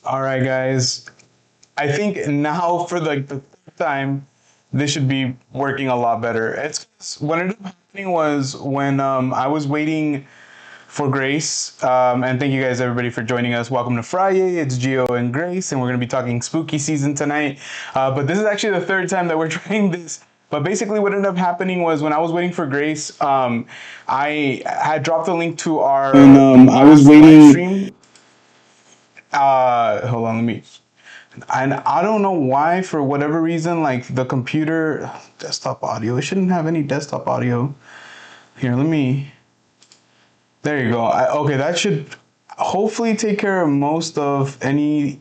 All right, guys. I think now for like the third time, this should be working a lot better. It's what ended up happening was when I was waiting for Grace. And thank you guys, everybody, for joining us. Welcome to FriYay. It's Gio and Grace, and we're going to be talking spooky season tonight. But this is actually the third time that we're trying this. But basically, what ended up happening was when I was waiting for Grace, I had dropped the link to our I was last live waiting. stream. Hold on, let me. And I don't know why, for whatever reason, like the computer desktop audio, it shouldn't have any desktop audio. Here, let me. There you go. Okay, that should hopefully take care of most of any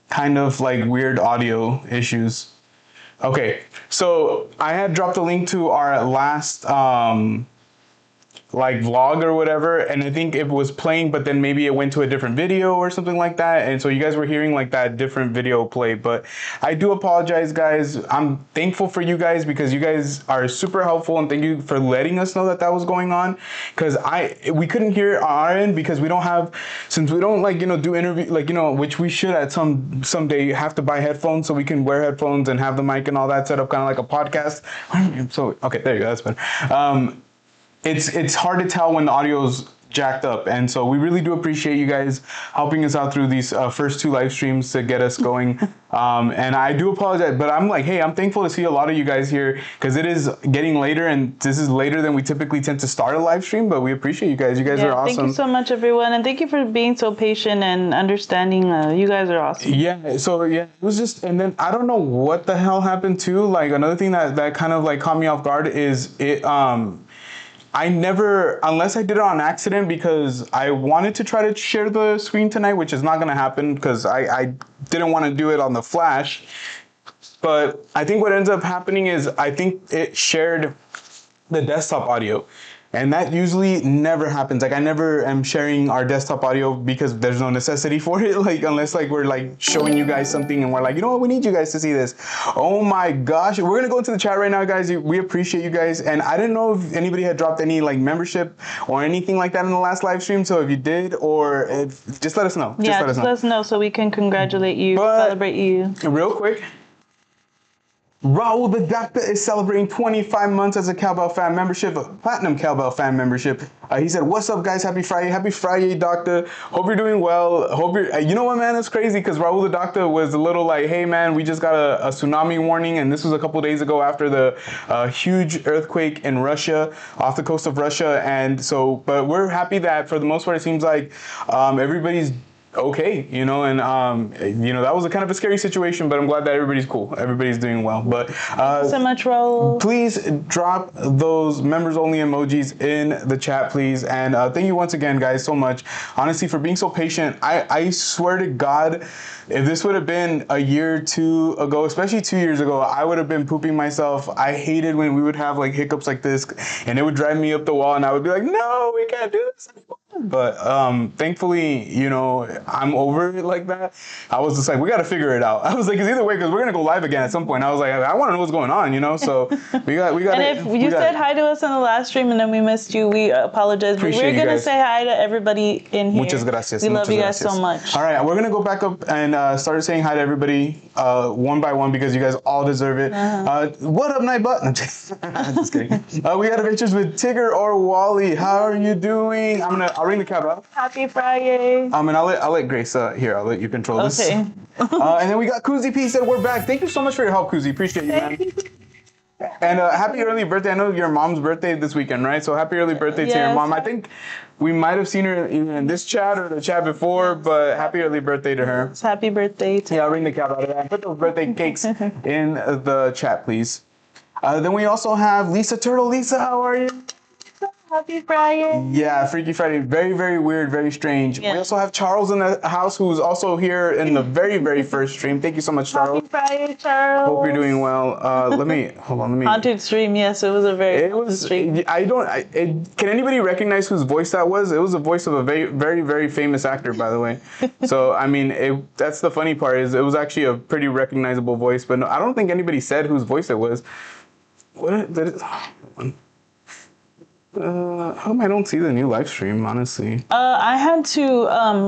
kind of like weird audio issues. Okay, so I had dropped a link to our last like vlog or whatever, and I think it was playing, but then maybe it went to a different video or something like that, and so you guys were hearing like that different video play. But I do apologize, guys. I'm thankful for you guys because you guys are super helpful, and thank you for letting us know that that was going on, because we couldn't hear it on our end because we don't have, since we don't like do interview, like which we should at someday have to buy headphones so we can wear headphones and have the mic and all that set up kind of like a podcast. So okay, there you go, that's better. It's hard to tell when the audio's jacked up, and so we really do appreciate you guys helping us out through these first two live streams to get us going. And I do apologize, but I'm like, hey, I'm thankful to see a lot of you guys here because it is getting later, and this is later than we typically tend to start a live stream. But we appreciate you guys. You guys are awesome. Thank you so much, everyone, and thank you for being so patient and understanding. You guys are awesome. Yeah, so yeah, it was just, and then I don't know what the hell happened too. Like another thing that kind of like caught me off guard is it. I never, unless I did it on accident because I wanted to try to share the screen tonight, which is not going to happen because I didn't want to do it on the flash. But I think what ends up happening is I think it shared the desktop audio. And that usually never happens. Like I never am sharing our desktop audio because there's no necessity for it. Like unless like we're like showing you guys something and we're like, you know what, we need you guys to see this. Oh my gosh. We're gonna go into the chat right now, guys. We appreciate you guys. And I didn't know if anybody had dropped any like membership or anything like that in the last live stream. So if you did, or if, just let us know. Just let us know so we can congratulate you, celebrate you. Real quick. Raul the Doctor is celebrating 25 months as a Cowbell fan membership, a platinum Cowbell fan membership. He said, "What's up, guys? Happy Friday, happy Friday, Doctor. Hope you're doing well. Hope you're. You know what, man? It's crazy because Raul the Doctor was a little like, hey, man, we just got a tsunami warning, and this was a couple days ago after the huge earthquake in Russia, off the coast of Russia, and so, but we're happy that for the most part, it seems like everybody's okay, and that was a kind of a scary situation, but I'm glad that everybody's cool. Everybody's doing well. But thank you so much, Raul. Please drop those members only emojis in the chat, please. And thank you once again, guys, so much. Honestly, for being so patient. I swear to God, if this would have been a year or two ago, especially 2 years ago, I would have been pooping myself. I hated when we would have like hiccups like this, and it would drive me up the wall, and I would be like, no, we can't do this anymore. But thankfully, I'm over it like that. I was just like, we got to figure it out. I was like, it's either way, because we're going to go live again at some point. I was like, I want to know what's going on, so we got. And if you said hi to us on the last stream and then we missed you, we apologize. But we're going to say hi to everybody in here. Muchas gracias. We love you guys so much. All right, we're going to go back up and start saying hi to everybody one by one because you guys all deserve it. What up, Nightbot? No, just kidding. We got adventures with Tigger or Wally. How are you doing? I'll ring the cab. Happy Friday. And I'll let Grace here. I'll let you control this. Okay. And then we got Kuzi P said we're back. Thank you so much for your help, Kuzi. Appreciate you, man. And happy early birthday. I know your mom's birthday this weekend, right? So happy early birthday to your mom. I think we might have seen her either in this chat or the chat before, but happy early birthday to her. Happy birthday. I'll ring the cat out of that. Put those birthday cakes in the chat, please. Then we also have Lisa Turtle. Lisa, how are you? Happy Friday. Yeah, Freaky Friday. Very, very weird, very strange. Yeah. We also have Charles in the house, who's also here in the very, very first stream. Thank you so much, Charles. Happy Friday, Charles. Hope you're doing well. Hold on. Haunted stream. Yes, it was a very stream. Can anybody recognize whose voice that was? It was the voice of a very, very, very famous actor, by the way. So, I mean, that's the funny part is it was actually a pretty recognizable voice, but no, I don't think anybody said whose voice it was. What? How come I don't see the new live stream, honestly? I had to kind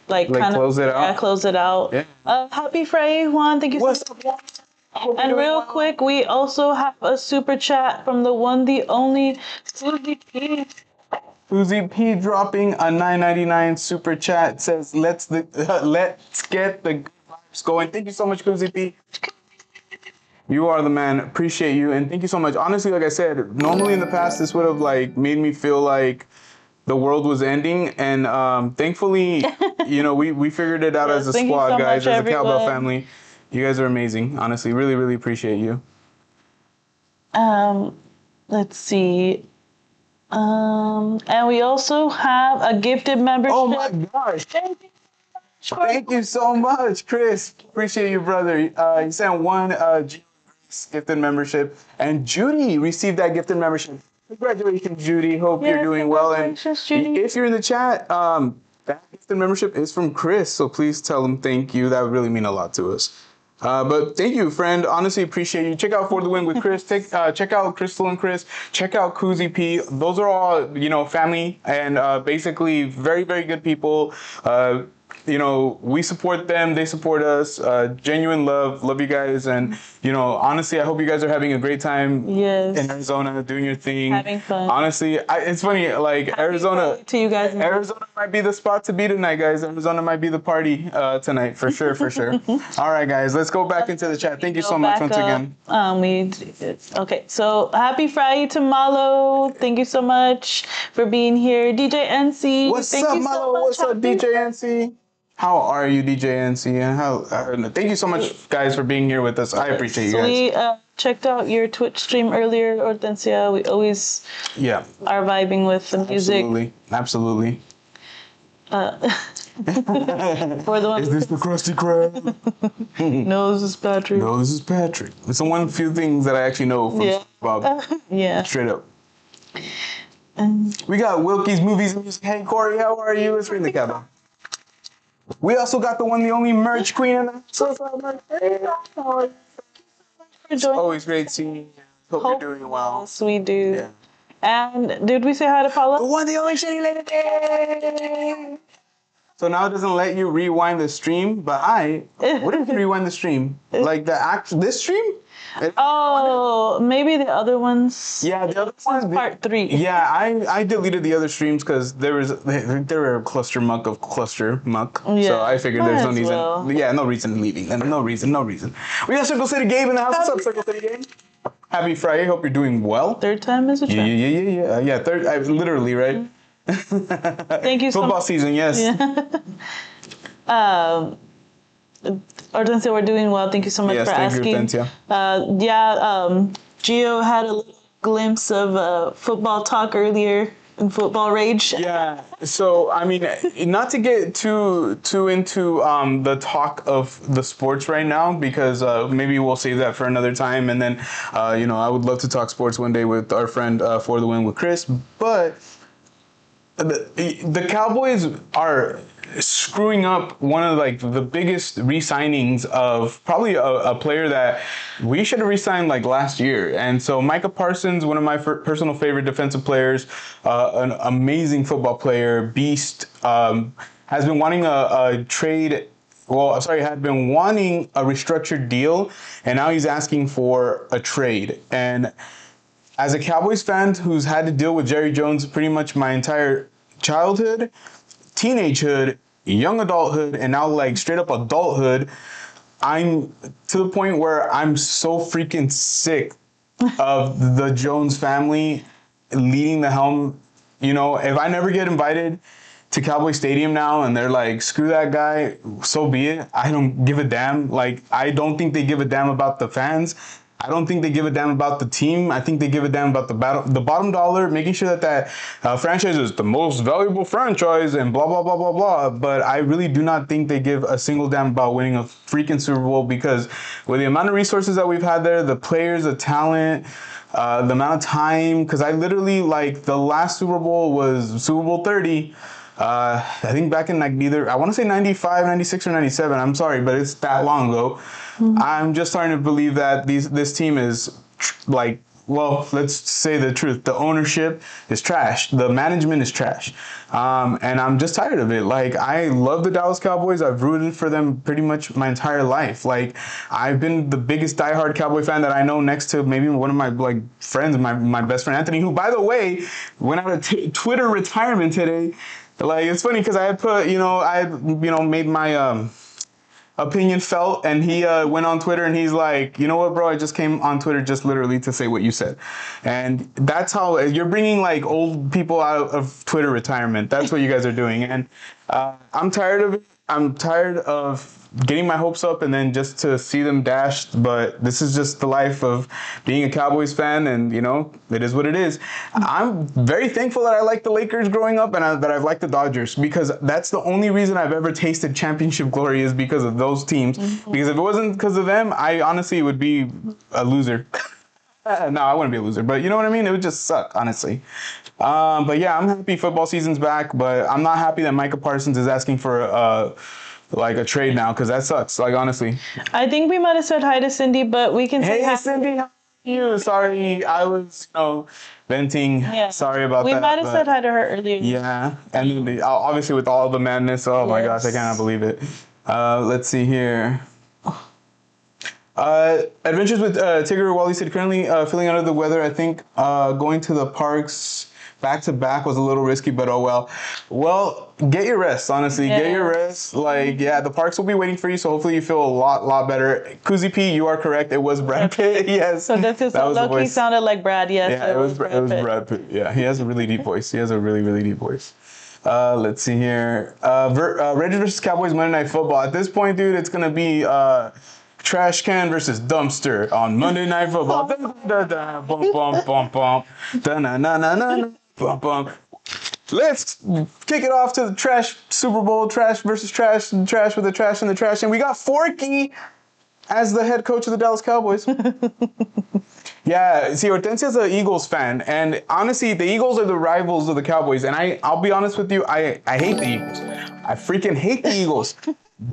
of close it out? close it out. Yeah. Happy FriYay, Juan. Thank you What's so much. up, Juan? Hope you're And doing real well. quick, we also have a super chat from the one, the only Suzy P. Suzy P dropping a $9.99 super chat, says let's get the good vibes going. Thank you so much, Suzy P. You are the man. Appreciate you, and thank you so much. Honestly, like I said, normally in the past this would have like made me feel like the world was ending, and thankfully, we figured it out Yes, as a thank you squad, so guys, much, as a cowbell everyone. family. You guys are amazing. Honestly, really, really appreciate you. Let's see. And we also have a gifted membership. Oh my gosh! Thank you so much, Chris. Appreciate you, brother. You sent one gifted membership, and Judy received that gifted membership. Congratulations, Judy. Hope you're doing well. And Judy. if you're in the chat, that gifted membership is from Chris, so please tell him thank you. That would really mean a lot to us. But thank you, friend. Honestly, appreciate you. Check out For the Win with Chris. Check out Crystal and Chris. Check out Kuzi P. Those are all, family and basically very, very good people. We support them. They support us. Genuine love. Love you guys. And, honestly, I hope you guys are having a great time in Arizona, doing your thing. Having fun. Honestly, it's funny, like Arizona. To you guys. Arizona might be the spot to be tonight, guys. Arizona might be the party tonight, for sure, for sure. All right, guys, let's go back into the chat. Thank you so much once again. Okay, so happy Friday to Malo. Thank you so much for being here. DJ NC. What's up, Malo? What's up, DJ NC? How are you, DJ NC? And thank you so much, guys, for being here with us. I appreciate you guys. We checked out your Twitch stream earlier, Hortensia. We always are vibing with the music. Absolutely. For the one. Is this the Krusty Krab? No, this is Patrick. No, this is Patrick. It's the one few things that I actually know from Bob. Yeah. Straight up. We got Wilkie's Movies and Music. Hey, Corey, how are you? It's in the cabin. We also got the one, the only merch queen in the house. It's always great seeing you. Hope you're doing well. Yes, we do. Yeah. And did we say hi to Paula? The one, the only shitty lady. So now it doesn't let you rewind the stream, but what if you rewind the stream? Like this stream? Oh, maybe the other ones. Yeah, the other ones. Part 3. Yeah, I deleted the other streams because they were a cluster muck. Yeah, so I figured there's no reason. Well. Yeah, no reason leaving. No reason. We got Circle City Gabe in the house. What's up, Circle City Gabe? Happy Friday. Hope you're doing well. Third time is a charm. Yeah. Third. Literally, right? Thank you so much. Football season, yes. Yeah. Hortensia, we're doing well. Thank you so much for asking. Yes, thank you, Hortensia. Gio had a little glimpse of football talk earlier in Football Rage. Yeah. So, I mean, not to get too into the talk of the sports right now, because maybe we'll save that for another time. And then, I would love to talk sports one day with our friend For the Win with Chris. But the Cowboys are screwing up one of the biggest re-signings of probably a player that we should have re-signed last year. And so Micah Parsons, one of my personal favorite defensive players, an amazing football player, beast, has been wanting a trade. Well, sorry, had been wanting a restructured deal, and now he's asking for a trade. And as a Cowboys fan who's had to deal with Jerry Jones pretty much my entire childhood, teenagehood, young adulthood, and now straight up adulthood, I'm to the point where I'm so freaking sick of the Jones family leading the helm. If I never get invited to Cowboy Stadium now and they're like, screw that guy, so be it. I don't give a damn. I don't think they give a damn about the fans. I don't think they give a damn about the team. I think they give a damn about the bottom dollar, making sure that franchise is the most valuable franchise and blah, blah, blah, blah, blah. But I really do not think they give a single damn about winning a freaking Super Bowl, because with the amount of resources that we've had there, the players, the talent, the amount of time, because I literally, the last Super Bowl was Super Bowl 30. I think back in I want to say 95, 96, or 97. I'm sorry, but it's that long ago. Mm-hmm. I'm just starting to believe that this team is well, let's say the truth. The ownership is trash. The management is trash. And I'm just tired of it. Like, I love the Dallas Cowboys. I've rooted for them pretty much my entire life. Like, I've been the biggest diehard Cowboy fan that I know, next to maybe one of my like friends, my best friend Anthony, who, by the way, went out of Twitter retirement today. Like, it's funny because I had put, made my opinion felt, and he went on Twitter and he's like, you know what, bro, I just came on Twitter just literally to say what you said. And that's how you're bringing like old people out of Twitter retirement. That's what you guys are doing. And I'm tired of it. I'm tired of getting my hopes up and then just to see them dashed. But this is just the life of being a Cowboys fan, and it is what it is. I'm very thankful that I liked the Lakers growing up, and that I've liked the Dodgers, because that's the only reason I've ever tasted championship glory, is because of those teams. Because if it wasn't because of them, I honestly would be a loser. No, I wouldn't be a loser, but you know what I mean? It would just suck, honestly. But yeah, I'm happy football season's back, but I'm not happy that Micah Parsons is asking for like a trade now, because that sucks, like, honestly. I think we might have said hi to Cindy, but we can say Hey, hi. Cindy, how are you? Sorry, I was, venting. Yeah. Sorry about we that. We might have said hi to her earlier. Yeah, and obviously with all the madness, oh my gosh, I cannot believe it. Let's see here. Adventures with Tigger Wally said currently feeling under the weather. I think going to the parks back to back was a little risky, but oh well. Well, get your rest, honestly. Yeah. Get your rest. Like, yeah, the parks will be waiting for you, so hopefully you feel a lot better. Kuzi P, you are correct. It was Brad Pitt. Yes. So that low-key sounded like Brad. Yes. Yeah, it was Brad Pitt. Yeah, he has a really deep voice. He has a really, really deep voice. Let's see here. Reds versus Cowboys Monday Night Football. At this point, dude, it's gonna be trash can versus dumpster on Monday Night Football. Bum bum bum bum. Da na na na na. Bum bum. Let's kick it off to the trash Super Bowl. Trash versus trash. Trash with the trash and the trash. And we got Forky as the head coach of the Dallas Cowboys. Yeah, see, Hortensia's an Eagles fan, and honestly, the Eagles are the rivals of the Cowboys. And I'll be honest with you, I hate the Eagles. I freaking hate the Eagles.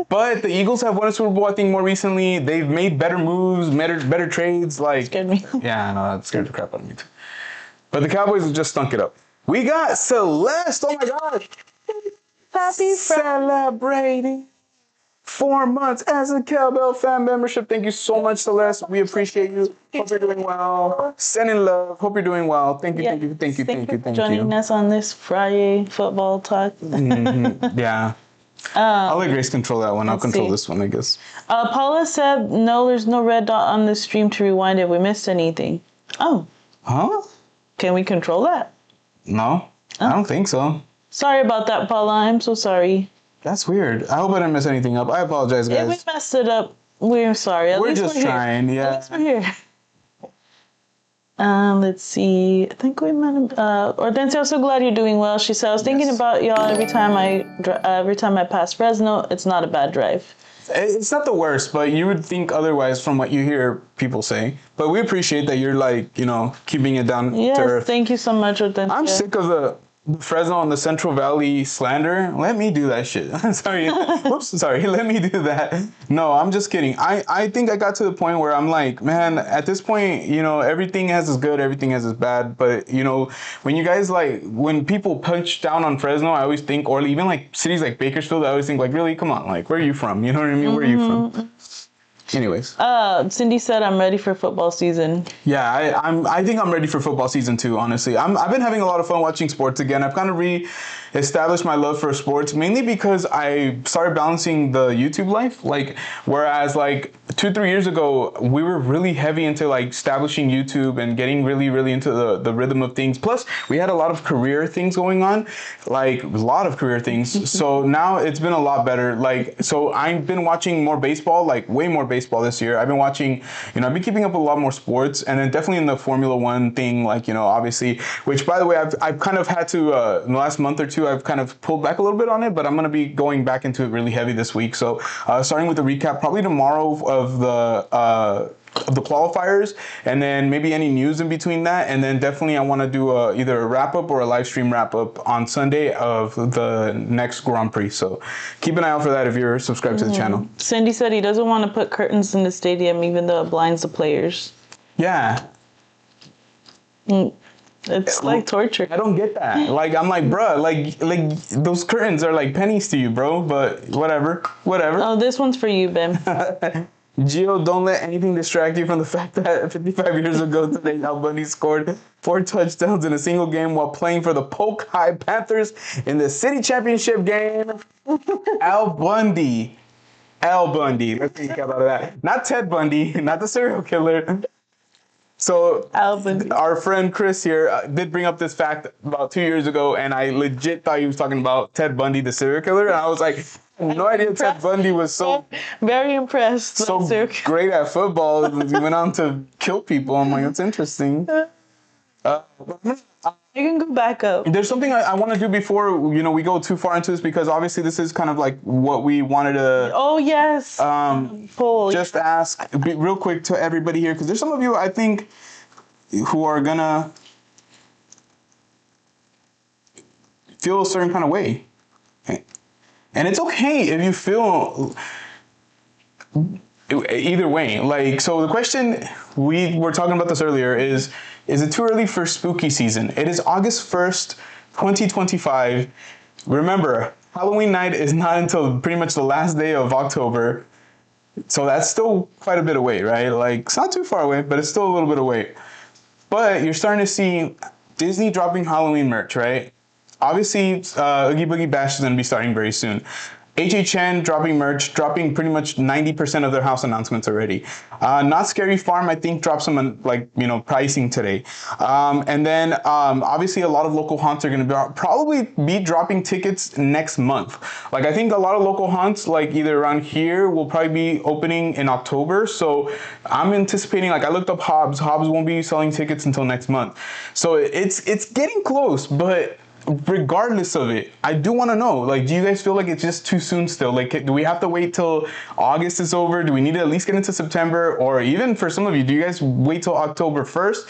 But the Eagles have won a Super Bowl, I think, more recently. They've made better moves, better trades. Like, scared me. Yeah, I know, that scared the crap out of me too. But the Cowboys just stunk it up. We got Celeste. Oh my gosh. Happy celebrating 4 months as a Cowbell fan membership. Thank you so much, Celeste. We appreciate you. Hope you're doing well. Sending love. Hope you're doing well. Thank you, thank you for joining us on this FriYay football talk. Yeah. I'll let Grace control that one. I'll control this one, I guess. Paula said, no, there's no red dot on the stream to rewind if we missed anything. Oh. Huh? Can we control that? No, I don't think so. Sorry about that, Paula. I'm so sorry. That's weird. I hope I didn't mess anything up. I apologize, guys. If we messed it up, we're sorry. At we're least just we're trying, here. yeah. At least we're here. Let's see. I think we might have. Hortensia, I'm so glad you're doing well. She said, I was thinking about y'all every time I pass Fresno. It's not a bad drive. It's not the worst, but you would think otherwise from what you hear people say. But we appreciate that you're keeping it down to earth. Thank you so much, Hortensia. I'm sick of the Fresno and the Central Valley slander. Let me do that shit. Sorry. Whoops. Sorry. Let me do that. No, I'm just kidding. I think I got to the point where I'm like, man, at this point, everything has its good, everything has its bad. But, when you guys when people punch down on Fresno, I always think, or even cities like Bakersfield, I always think really, come on, where are you from? You know what I mean? Where are you from? Anyways. Cindy said I'm ready for football season. Yeah, I think I'm ready for football season too, honestly. I've been having a lot of fun watching sports again. I've kind of re-established my love for sports, mainly because I started balancing the YouTube life. Whereas 2-3 years ago, we were really heavy into establishing YouTube and getting really, really into the rhythm of things. Plus, we had a lot of career things going on, a lot of career things. So now it's been a lot better. So I've been watching more baseball, way more baseball this year. I've been watching, I've been keeping up with a lot more sports, and then definitely in the Formula One thing, obviously, which by the way, I've kind of had to, in the last month or two, I've kind of pulled back a little bit on it, but I'm going to be going back into it really heavy this week. So starting with the recap, probably tomorrow of the qualifiers, and then maybe any news in between that, and then definitely I want to do either a wrap-up or a live stream wrap-up on Sunday of the next Grand Prix. So keep an eye out for that if you're subscribed to the channel. Cindy said he doesn't want to put curtains in the stadium even though it blinds the players. Yeah. It's like torture. I don't get that. Like, I'm like, bruh, like those curtains are like pennies to you, bro. But whatever. Oh, this one's for you, Bim. Gio, don't let anything distract you from the fact that 55 years ago today, Al Bundy scored 4 touchdowns in a single game while playing for the Polk High Panthers in the city championship game. Al Bundy. Al Bundy. Let's think about that. Not Ted Bundy, not the serial killer. So our friend Chris here did bring up this fact about 2 years ago, and I legit thought he was talking about Ted Bundy, the serial killer, and I was like, no idea Ted Bundy was so very impressed. So great at football. He went on to kill people. I'm like, that's interesting. You can go back up. There's something I want to do before we go too far into this, because obviously this is kind of like what we wanted to. Oh yes. Just ask real quick to everybody here, because there's some of you I think who are gonna feel a certain kind of way, and it's okay if you feel either way. Like, so the question, we were talking about this earlier, is it too early for spooky season? It is August 1st, 2025. Remember, Halloween night is not until pretty much the last day of October. So that's still quite a bit away, right? Like, it's not too far away, but it's still a little bit away. But you're starting to see Disney dropping Halloween merch, right? Obviously, Oogie Boogie Bash is going to be starting very soon. HHN dropping merch, dropping pretty much 90% of their house announcements already. Not Scary Farm, I think, dropped some pricing today. And then obviously a lot of local haunts are going to probably be dropping tickets next month. Like, I think a lot of local haunts, like either around here, will probably be opening in October. So I'm anticipating, like, I looked up Hobbs. Hobbs won't be selling tickets until next month. So it's getting close, but regardless of it, I do want to know, like, do you guys feel like it's just too soon still? Like, do we have to wait till August is over? Do we need to at least get into September? Or even for some of you, do you guys wait till October 1st?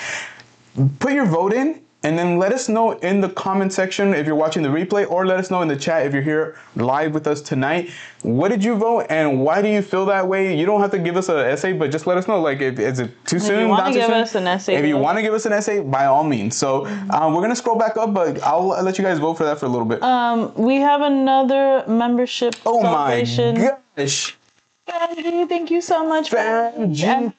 Put your vote in, and then let us know in the comment section if you're watching the replay, or let us know in the chat if you're here live with us tonight. What did you vote, and why do you feel that way? You don't have to give us an essay, but just let us know. Like, is it too soon? If you want to give us an essay, if you want to give us an essay, by all means. So we're gonna scroll back up, but I'll let you guys vote for that for a little bit. We have another membership celebration. Oh my gosh! Famji, thank you so much. Famji,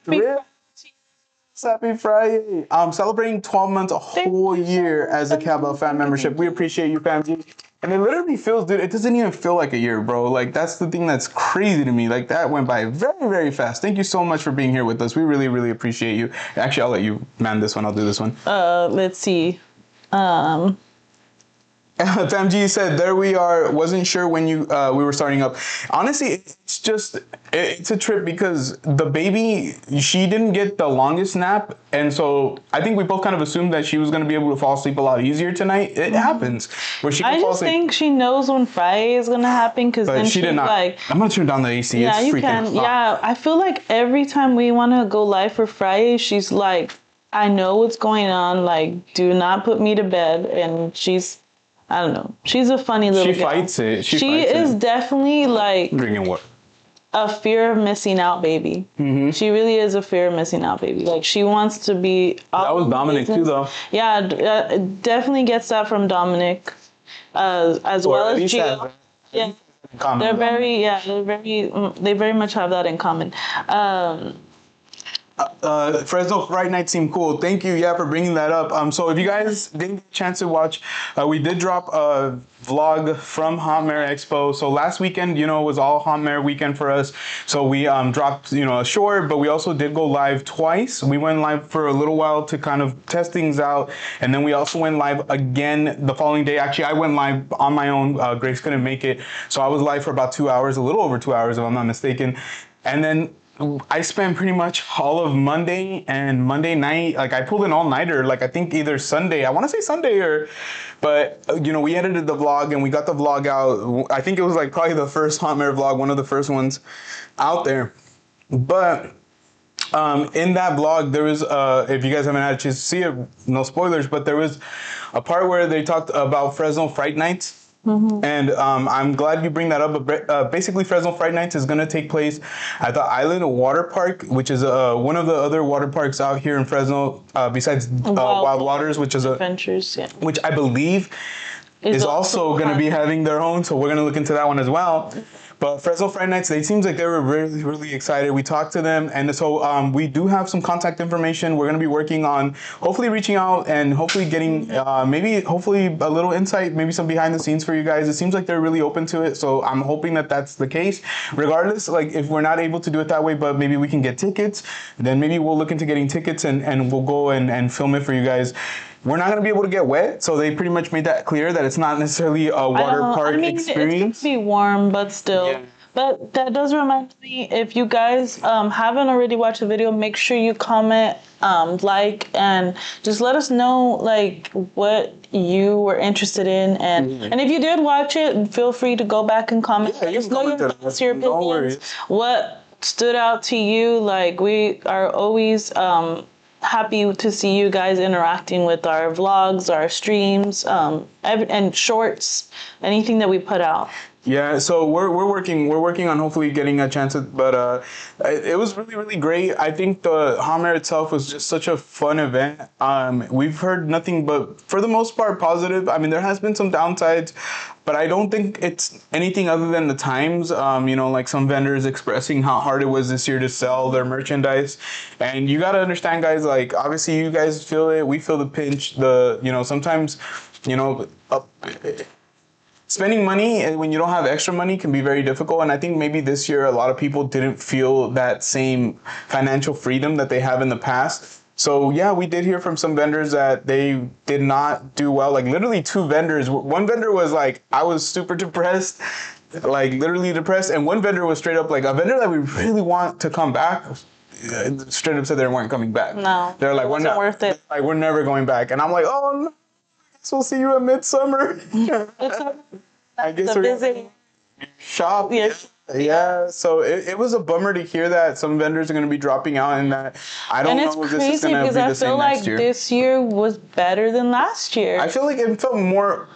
happy FriYay. Celebrating 12 months, a whole year as a Cowbell fan membership. We appreciate you, Famji. And it literally feels, dude, it doesn't even feel like a year, bro. Like, that's the thing that's crazy to me. Like, that went by very, very fast. Thank you so much for being here with us. We really, really appreciate you. Actually, I'll let you man this one. I'll do this one. Let's see. FMG said, there we are. Wasn't sure when we were starting up. Honestly, it's just, it's a trip because the baby, she didn't get the longest nap. And so I think we both kind of assumed that she was going to be able to fall asleep a lot easier tonight. It happens. Where she I just think she knows when FriYay is going to happen, because then she did not. Like, I'm going to turn down the AC. Yeah, it's you can. Hot. Yeah, I feel like every time we want to go live for FriYay, she's like, I know what's going on. Like, do not put me to bed. And she's, I don't know. She's a funny little girl. She fights it. She is definitely like drinking what? A fear of missing out baby. Mm-hmm. She really is a fear of missing out baby. Like, she wants to be. That was Dominic too, though. Yeah, definitely gets that from Dominic, as well as Gio. Yeah, they're very. Yeah, they very much have that in common. Fresno Fright Night seemed cool. Thank you, for bringing that up. So if you guys didn't get a chance to watch, we did drop a vlog from Haunt Mare Expo. So last weekend, was all Haunt Mare weekend for us. So we dropped, a short, but we also did go live twice. We went live for a little while to kind of test things out. And then we also went live again the following day. Actually, I went live on my own. Grace couldn't make it. So I was live for about 2 hours, a little over 2 hours, if I'm not mistaken. And then I spent pretty much all of Monday and Monday night. Like, I pulled an all-nighter, like, I think either Sunday. I want to say Sunday but we edited the vlog and we got the vlog out. I think it was like probably the first Haunt Mare vlog, one of the first ones out there. But in that vlog, there was, if you guys haven't had a chance to see it, no spoilers, but there was a part where they talked about Fresno Fright Nights. And I'm glad you bring that up. But basically, Fresno Fright Nights is going to take place at the Island Water Park, which is one of the other water parks out here in Fresno, besides Wild Waters, which is Adventures, yeah. which I believe is also going to be having their own. So we're going to look into that one as well. But Fresno Friday Nights, they seems like they were really, really excited. We talked to them, and so we do have some contact information. We're going to be working on hopefully reaching out and hopefully getting hopefully a little insight, maybe some behind the scenes for you guys. It seems like they're really open to it, so I'm hoping that that's the case. Regardless, like if we're not able to do it that way, but maybe we can get tickets, then maybe we'll look into getting tickets and we'll go and film it for you guys. We're not going to be able to get wet, so they pretty much made that clear that it's not necessarily a water park experience. It's going to be warm, but still. Yeah. But that does remind me, if you guys haven't already watched the video, make sure you comment, like, and just let us know like what you were interested in, and if you did watch it, feel free to go back and comment. Yeah, just know your opinions. What stood out to you? Like, we are always happy to see you guys interacting with our vlogs, our streams, and shorts, anything that we put out. Yeah, so we're working on hopefully getting a chance at, but it was really, really great. I think the hot mare itself was just such a fun event. We've heard nothing but, for the most part, positive. I mean, there has been some downsides, but I don't think it's anything other than the times. Like some vendors expressing how hard it was this year to sell their merchandise. And you got to understand, guys, like, obviously you guys feel it. We feel the pinch. Sometimes, spending money when you don't have extra money can be very difficult. And I think maybe this year a lot of people didn't feel that same financial freedom that they have in the past. So yeah, we did hear from some vendors that they did not do well. Like literally 2 vendors. One vendor was like, I was super depressed, like literally depressed. And one vendor was straight up like, a vendor that we really want to come back, straight up said they weren't coming back. No, they're like, we're not worth it. Like, we're never going back. And I'm like, oh no. We'll see you at Midsummer. I guess we're busy shop. Yes. Yeah. So it was a bummer to hear that some vendors are going to be dropping out, and that I don't know if this is going to be the same next year. This year was better than last year. I feel like it felt more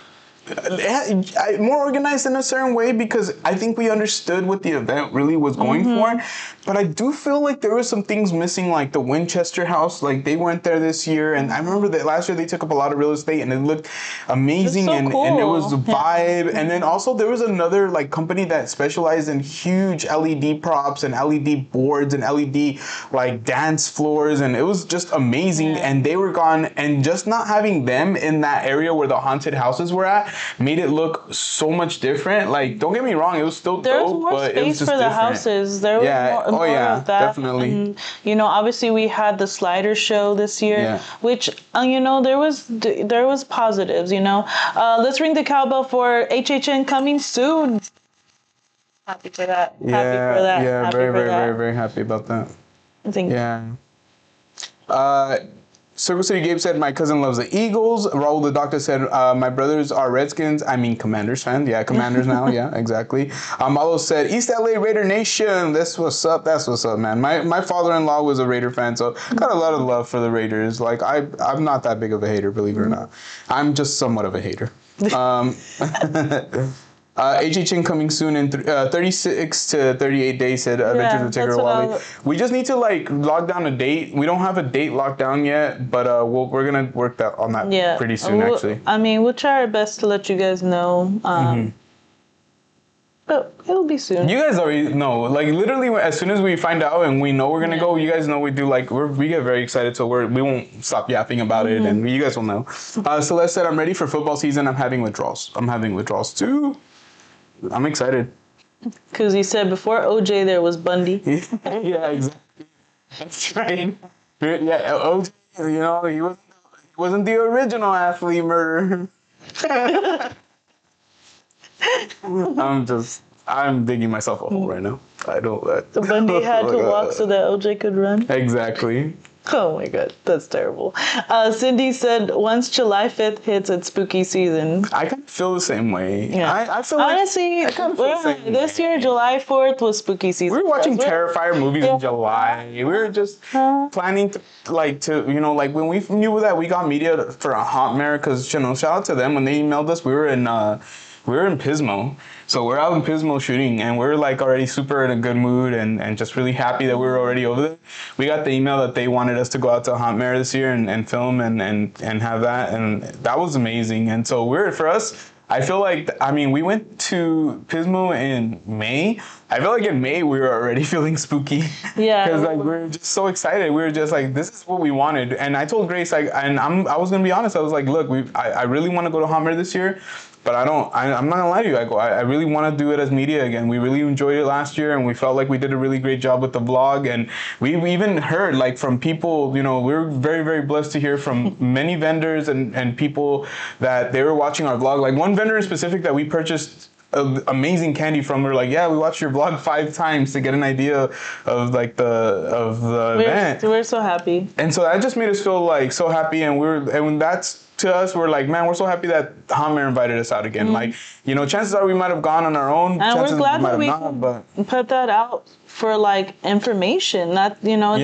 organized in a certain way, because I think we understood what the event really was going for. But I do feel like there were some things missing, like the Winchester House. Like they weren't there this year, and I remember that last year they took up a lot of real estate, and it looked amazing, cool. and it was a vibe. Yeah. And then also there was another like company that specialized in huge LED props and LED boards and LED like dance floors, and it was just amazing. Yeah. And they were gone, and just not having them in that area where the haunted houses were at made it look so much different. Like, don't get me wrong, it was still dope, but it was just different. There was more space for the houses. There was more of that. Definitely. And, obviously we had the slider show this year, which, there was positives, Let's ring the cowbell for HHN coming soon. Happy for that. Yeah, happy for that. Yeah, very, very, very, very happy about that. Thank you. Yeah. Circle City Gabe said, my cousin loves the Eagles. Raul the Doctor said, my brothers are Redskins. I mean, Commanders fans. Yeah, Commanders now. Yeah, exactly. Malo said, East LA Raider Nation. That's what's up. That's what's up, man. My father-in-law was a Raider fan, so got a lot of love for the Raiders. Like, I'm not that big of a hater, believe it or not. I'm just somewhat of a hater. HHN coming soon in 36 to 38 days, said Adventures with Tigger Wally. We just need to log down a date. We don't have a date locked down yet, but we're gonna work on that pretty soon. Actually, I mean, we'll try our best to let you guys know. But it'll be soon. You guys already know. Like literally, as soon as we find out and we know we're gonna go, you guys know we do. Like we get very excited, so we won't stop yapping about it, and you guys will know. Celeste said, I'm ready for football season. I'm having withdrawals. I'm having withdrawals too. I'm excited. Because he said before OJ there was Bundy. Yeah, exactly. That's right. Yeah, OJ, he wasn't the original athlete murderer. I'm digging myself a hole right now. The Bundy had to walk so that OJ could run? Exactly. Oh my god, that's terrible. Cindy said, once July 5th hits, it's spooky season. I kind of feel the same way. Yeah. I feel honestly, like I kind of feel the same this year, July 4th was spooky season. We were watching Terrifier movies in July. We were just planning to when we knew that we got media for a hot mare, because, shout out to them. When they emailed us, we were in we're in Pismo. So we're out in Pismo shooting, and we're like already super in a good mood and just really happy that we were already over there. We got the email that they wanted us to go out to Hot Mare this year and film and have that, and that was amazing. And so for us, I feel like, I mean, we went to Pismo in May. I feel like in May we were already feeling spooky. Yeah. Because like we were just so excited. We were just like, this is what we wanted. And I told Grace, like, I was gonna be honest. I was like, look, I really want to go to Hot Mare this year. But I'm not gonna lie to you. I really want to do it as media again. We really enjoyed it last year, and we felt like we did a really great job with the vlog. And we even heard like from people, you know, we were very, very blessed to hear from many vendors and people that they were watching our vlog. Like one vendor in specific that we purchased amazing candy from. We're like, yeah, we watched your vlog 5 times to get an idea of like the event. We're so happy. And so that just made us feel like so happy, and when that's to us, we're like, man, we're so happy that Hot Mare invited us out again. Like, you know, chances are we might have gone on our own. And chances we're glad that we not, put that out for like information. That, you know,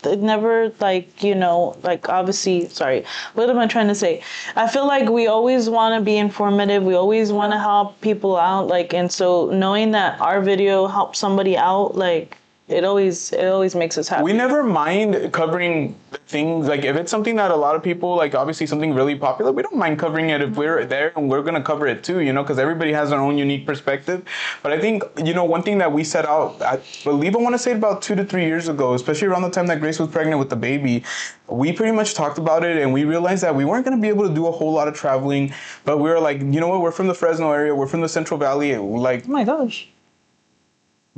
it never like, you know, like obviously, sorry, what am I trying to say? I feel like we always want to be informative. We always want to help people out. Like, and so knowing that our video helped somebody out, like, it always makes us happy. we never mind covering things, like if it's something that a lot of people, like obviously something really popular, we don't mind covering it if we're there and we're going to cover it too, you know, because everybody has their own unique perspective. But I think, you know, one thing that we set out, I believe I want to say about 2 to 3 years ago, especially around the time that Grace was pregnant with the baby, we pretty much talked about it, and we realized that we weren't going to be able to do a whole lot of traveling. But we were like, you know what, we're from the Fresno area, we're from the Central Valley, like, oh my gosh.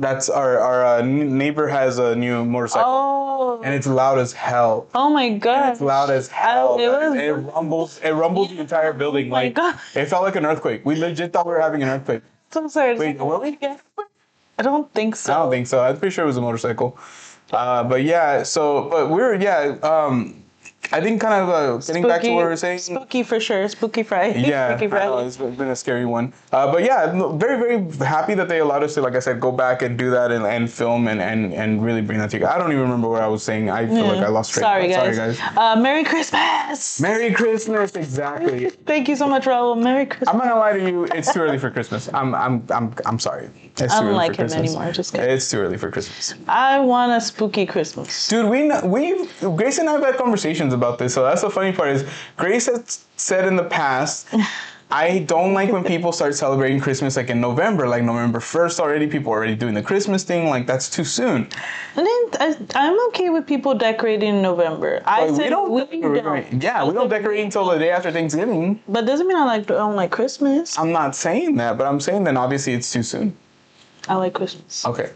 that's our neighbor has a new motorcycle. Oh. And it's loud as hell. Oh my god. It's loud as hell. It rumbles the entire building. Oh my god. It felt like an earthquake. We legit thought we were having an earthquake. I'm sorry. Wait, what? I don't think so. I don't think so. I'm pretty sure it was a motorcycle. But yeah, but I think kind of getting back to what we were saying. Spooky for sure. Spooky Friday. Yeah, Spooky Friday. I know, it's been a scary one. But yeah, very, very happy that they allowed us to, like I said, go back and do that and film and really bring that to you. I don't even remember what I was saying. I feel like I lost track. Sorry, guys. Merry Christmas. Merry Christmas, exactly. Thank you so much, Raul. Merry Christmas. I'm not gonna lie to you. It's too early for Christmas. I'm sorry. It's I too don't early like for him Christmas. anymore. Just kidding. It's too early for Christmas. I want a spooky Christmas. Dude, Grace and I have had conversations about this. So that's the funny part is Grace has said in the past, I don't like when people start celebrating Christmas like in November, like November 1st already. People are already doing the Christmas thing. Like that's too soon. I'm okay with people decorating in November. We don't decorate until the day after Thanksgiving. But doesn't mean I don't like Christmas. I'm not saying that, but I'm saying that obviously it's too soon. I like Christmas. Okay.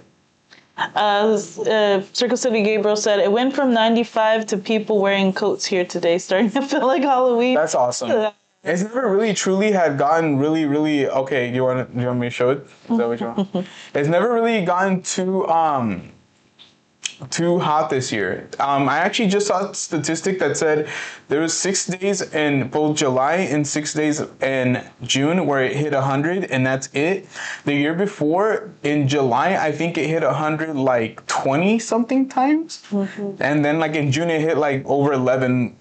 Circle City Gabriel said it went from 95 to people wearing coats here today, starting to feel like Halloween. That's awesome. It's never really truly had gotten really okay. Do you want me to show it? Is that what you want? It's never really gotten too hot this year. I actually just saw a statistic that said there was 6 days in both July and 6 days in June where it hit 100, and that's it. The year before in July, I think it hit 100 like 20 something times, and then like in June it hit like over 11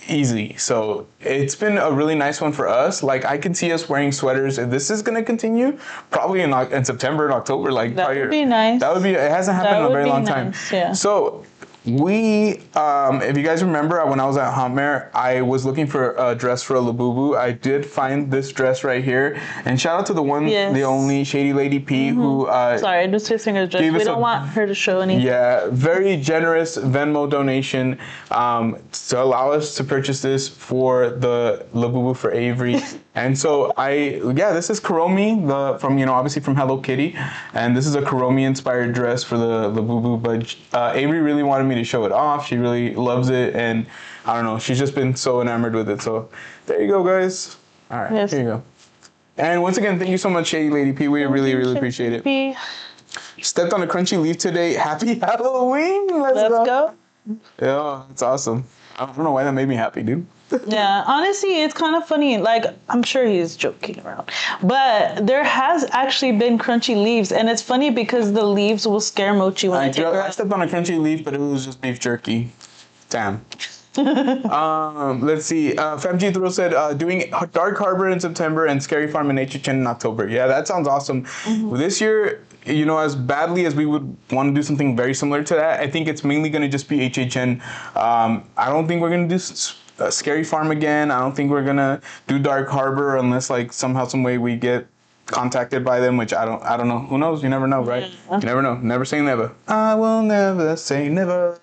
easy. So it's been a really nice one for us. Like I can see us wearing sweaters, and this is gonna continue probably in September and October. Like that would be nice. That would be. It hasn't happened in a very long time. Yeah. So we, if you guys remember, when I was at Hot Mare, I was looking for a dress for a Labubu. I did find this dress right here, and shout out to the one, the only Shady Lady P, who sorry, just his fingers dress. We don't want her to show anything. Yeah, very generous Venmo donation to allow us to purchase this for the Labubu for Avery. And so this is Kuromi, from obviously from Hello Kitty, and this is a Kuromi inspired dress for the Labubu. But Avery really wanted me to show it off. She really loves it, and I don't know, she's just been so enamored with it. So there you go, guys. All right, here you go. And once again, thank you so much, Shady Lady P. We really appreciate it. Stepped on a crunchy leaf today. Happy Halloween! Let's go. Yeah, it's awesome. I don't know why that made me happy, dude. Yeah, honestly, it's kind of funny. Like, I'm sure he's joking around, but there has actually been crunchy leaves, and it's funny because the leaves will scare Mochi when I take her out. I stepped on a crunchy leaf, but it was just beef jerky. Damn. Let's see. FamG Thrill said doing Dark Harbor in September and Scary Farm and HHN in October. Yeah, that sounds awesome. This year, you know, as badly as we would want to do something very similar to that, I think it's mainly going to just be HHN. I don't think we're going to do Scary Farm again. I don't think we're going to do Dark Harbor unless like somehow, some way we get contacted by them, which I don't know. Who knows? You never know, right? You never know. Never say never. I will never say never.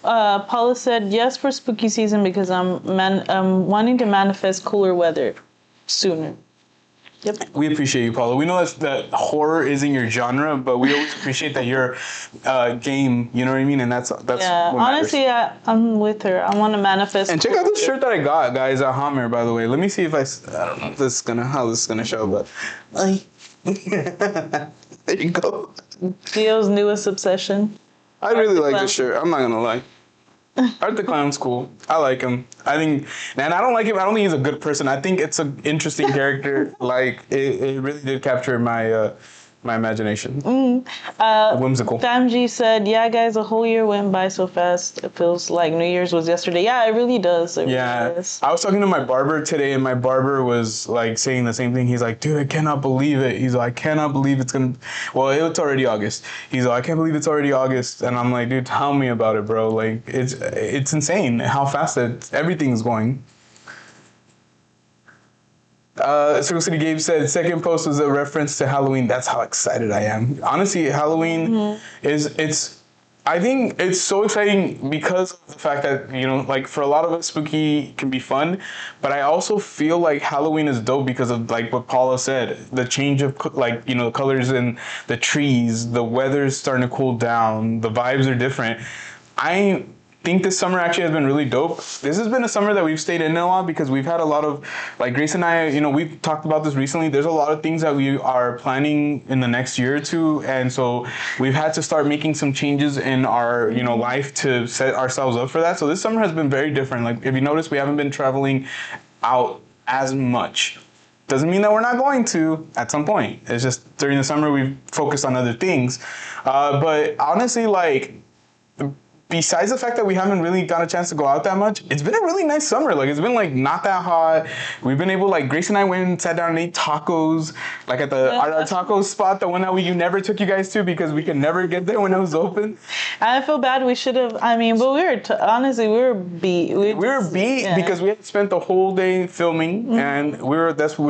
Paula said yes for spooky season because I'm wanting to manifest cooler weather sooner. Yep. We appreciate you, Paula. We know that horror isn't your genre, but we always appreciate that you're game. You know what I mean? And that's yeah. what Honestly, I'm with her. I want to manifest. And check out this shirt that I got, guys, at Hammer. By the way, let me see if I don't know if this is how this is gonna show, but there you go. Theo's newest obsession. I really like this shirt. I'm not gonna lie. Art the Clown's cool. I like him. I think, and I don't like him. I don't think he's a good person. I think it's an interesting character. Like it really did capture my my imagination. Whimsical. FamG said, "Yeah, guys, a whole year went by so fast. It feels like New Year's was yesterday." Yeah, it really does. It yeah, really is. I was talking to my barber today, and my barber was like saying the same thing. He's like, "Dude, I cannot believe it." He's like, "I cannot believe it's gonna." Well, it's already August. He's like, "I can't believe it's already August," and I'm like, "Dude, tell me about it, bro. Like, it's insane how fast everything's going." Circle City Gabe said, second post was a reference to Halloween. That's how excited I am. Honestly, Halloween I think it's so exciting because of the fact that, you know, like for a lot of us, spooky can be fun, but I also feel like Halloween is dope because of like what Paula said, the change of like, you know, the colors in the trees, the weather's starting to cool down, the vibes are different. I think this summer actually has been really dope. This has been a summer that we've stayed in a lot because we've had a lot of, like Grace and I, you know, we've talked about this recently. There's a lot of things that we are planning in the next year or two. And so we've had to start making some changes in our, you know, life to set ourselves up for that. So this summer has been very different. Like if you notice, we haven't been traveling out as much. Doesn't mean that we're not going to at some point. It's just during the summer we've focused on other things. But honestly, like, besides the fact that we haven't really got a chance to go out that much, it's been a really nice summer. Like, it's been like not that hot. We've been able, like, Grace and I went and sat down and ate tacos, like at the our taco spot, the one that you never took you guys to because we could never get there when it was open. I feel bad. We should have. I mean, but we were honestly we were beat. We were beat because we had spent the whole day filming, and we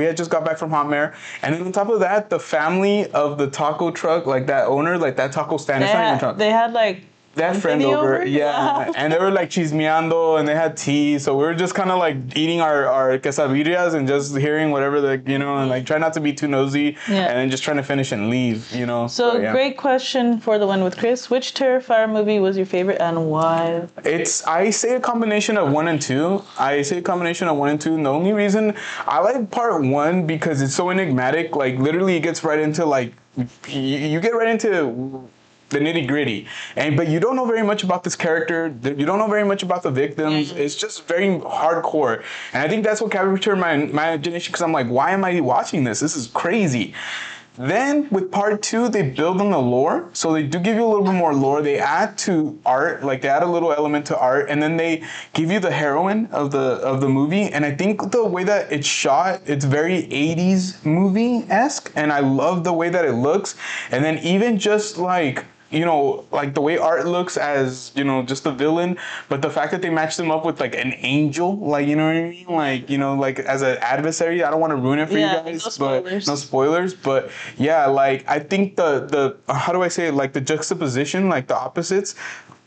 had just got back from Hot Mare, and then on top of that, the family of the taco truck, like that owner, like that taco stand, it's not even a truck. They had like that friend over, yeah, and they were like chismeando, and they had tea, so we were just kind of like eating our quesadillas and just hearing whatever you know, and like try not to be too nosy, and then just trying to finish and leave, you know. So great question for the one with Chris. Which Terrifier movie was your favorite and why? I say a combination of 1 and 2. And the only reason I like part 1 because it's so enigmatic. Like literally, it gets right into like you get right into the nitty gritty, but you don't know very much about this character. You don't know very much about the victims. It's just very hardcore, and I think that's what captured my imagination. Because I'm like, why am I watching this? This is crazy. Then with part 2, they build on the lore, so they do give you a little bit more lore. They add to art, like they add a little element to art, and then they give you the heroine of the movie. And I think the way that it's shot, it's very 80s movie-esque, and I love the way that it looks. And then even just like, you know, like the way art looks as, you know, just the villain, but the fact that they match them up with like an angel, like, you know what I mean? Like, you know, like as an adversary. I don't want to ruin it for you guys, no spoilers. But yeah, like I think the how do I say it? Like the juxtaposition, like the opposites,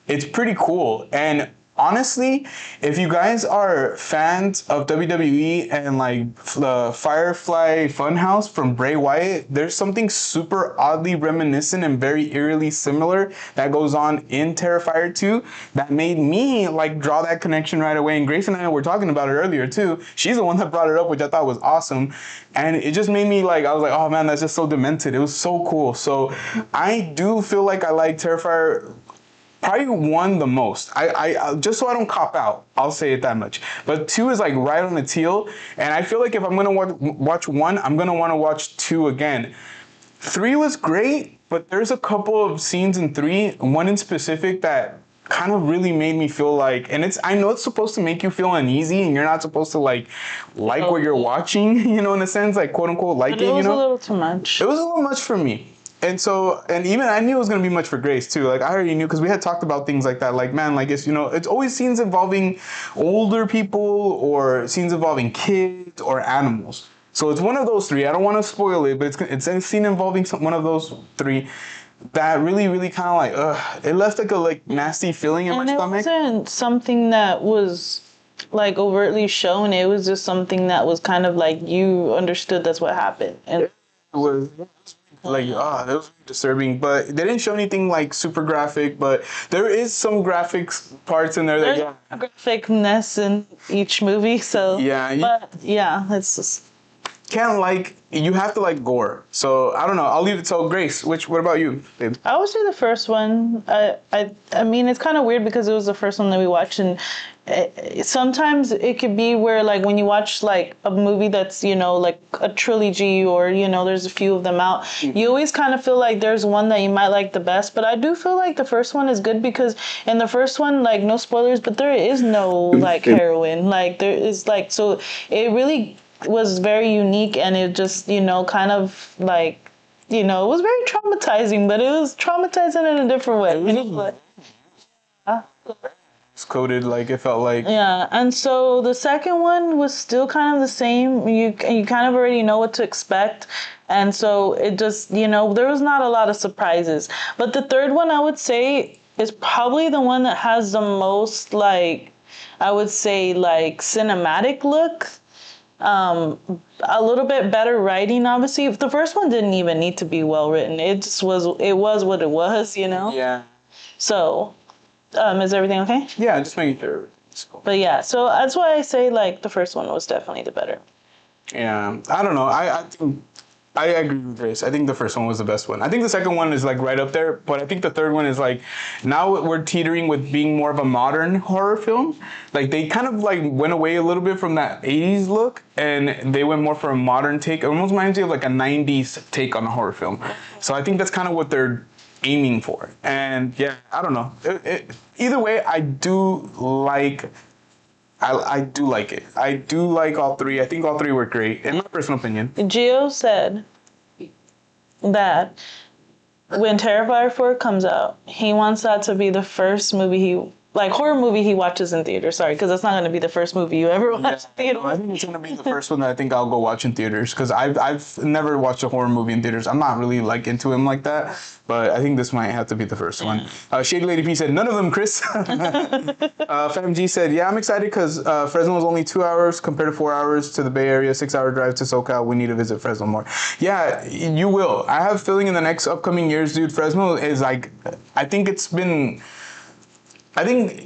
it's pretty cool. And honestly, if you guys are fans of WWE and like the Firefly Funhouse from Bray Wyatt, there's something super oddly reminiscent and very eerily similar that goes on in Terrifier 2 that made me like draw that connection right away. And Grace and I were talking about it earlier too. She's the one that brought it up, which I thought was awesome. And it just made me like, I was like, oh man, that's just so demented. It was so cool. So I do feel like I like Terrifier probably 1 the most. I just so I don't cop out, I'll say it that much. But 2 is like right on the tail, and I feel like if I'm gonna watch 1, I'm gonna want to watch 2 again. 3 was great, but there's a couple of scenes in 3, one in specific that kind of really made me feel like, and I know it's supposed to make you feel uneasy, and you're not supposed to like what you're watching, you know, in a sense, like quote unquote like But it, it you was a know. little too much. It was a little much for me. And so, and even I knew it was going to be much for Grace too. Like I already knew because we had talked about things like that. Like, man, like it's, you know, it's always scenes involving older people or scenes involving kids or animals. So it's one of those three. I don't want to spoil it, but it's a scene involving one of those three that really, really kind of like, it left like a like nasty feeling in my stomach. And it wasn't something that was like overtly shown. It was just something that was kind of like you understood that's what happened. And It was like, that was disturbing, but they didn't show anything like super graphic, but there is some graphics parts in there that, there's graphicness in each movie, so Yeah, but yeah, it's just can't like, you have to like gore. So I don't know. I'll leave it. So Grace, what about you, babe? I would say the first one. I mean, it's kind of weird because it was the first one that we watched, and sometimes it could be where like when you watch like a movie that's, you know, like a trilogy or, you know, there's a few of them out, you always kind of feel like there's one that you might like the best. But I do feel like the first one is good because in the first one, like no spoilers, but there is no like heroine, like there is like, so it really was very unique, and it just, you know, kind of like, you know, it was very traumatizing, but it was traumatizing in a different way. It's coded like it felt like. Yeah, and so the second one was still kind of the same. You kind of already know what to expect, and so it just, you know, there was not a lot of surprises. But the third one, I would say, is probably the one that has the most like, I would say like cinematic look. A little bit better writing, obviously. The first one didn't even need to be well written. It just was. It was what it was, you know. Yeah. So, is everything okay? Yeah, just making sure. It's cool. But yeah, so that's why I say like the first one was definitely the better. Yeah, I don't know. I think I agree with Grace. I think the first one was the best one. I think the second one is like right up there, but I think the third one is like, now we're teetering with being more of a modern horror film. Like they kind of like went away a little bit from that 80s look and they went more for a modern take. It almost reminds me of like a 90s take on a horror film. So I think that's kind of what they're aiming for. And yeah, I don't know. Either way, I do like it. I do like all three. I think all three were great, in my personal opinion. Gio said that when Terrifier 4 comes out, he wants that to be the first movie horror movie he watches in theater. Sorry, because that's not going to be the first movie you ever watch in theater. I think it's going to be the first one that I think I'll go watch in theaters because I've never watched a horror movie in theaters. I'm not really like into him like that, but I think this might have to be the first one. Shady Lady P said, none of them, Chris. Fam G said, yeah, I'm excited because Fresno is only 2 hours compared to 4 hours to the Bay Area, 6-hour drive to SoCal. We need to visit Fresno more. Yeah, you will. I have a feeling in the next upcoming years, dude, Fresno is like, I think,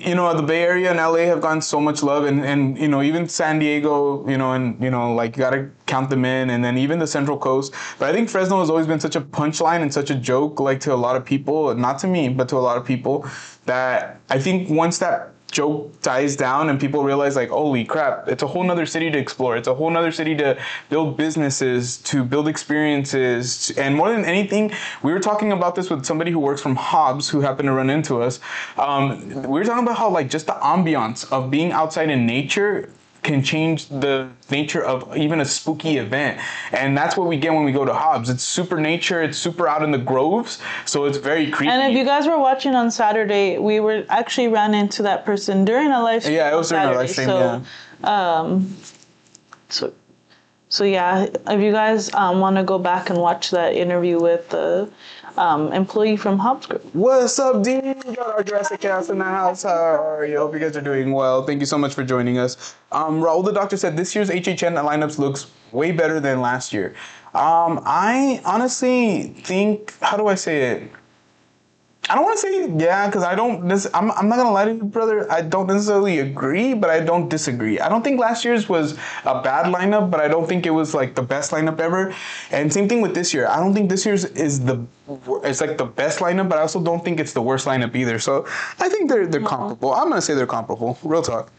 you know, the Bay Area and LA have gotten so much love and you know, even San Diego, you know, and, you know, like you got to count them in, and then even the Central Coast. But I think Fresno has always been such a punchline and such a joke, like to a lot of people, not to me, but to a lot of people, that I think once that joke dies down and people realize like, holy crap, it's a whole nother city to explore. It's a whole nother city to build businesses, to build experiences. And more than anything, we were talking about this with somebody who works from Hobbs who happened to run into us. We were talking about how like just the ambiance of being outside in nature can change the nature of even a spooky event. And that's what we get when we go to Hobbs. It's super nature, it's super out in the groves, so it's very creepy. And if you guys were watching on Saturday, we were actually ran into that person during a live stream. Yeah, it was during a live stream, So yeah, if you guys want to go back and watch that interview with the employee from Hobbs Group. What's up, D? We got our Jurassic cast in the house. How are you? Hope you guys are doing well. Thank you so much for joining us. Raul the Doctor said this year's HHN lineups looks way better than last year. I honestly think, how do I say it? I don't want to say yeah, because I'm not going to lie to you, brother. I don't necessarily agree, but I don't disagree. I don't think last year's was a bad lineup, but I don't think it was like the best lineup ever. And same thing with this year. I don't think this year's it's like the best lineup, but I also don't think it's the worst lineup either. So I think they're comparable. I'm going to say they're comparable. Real talk.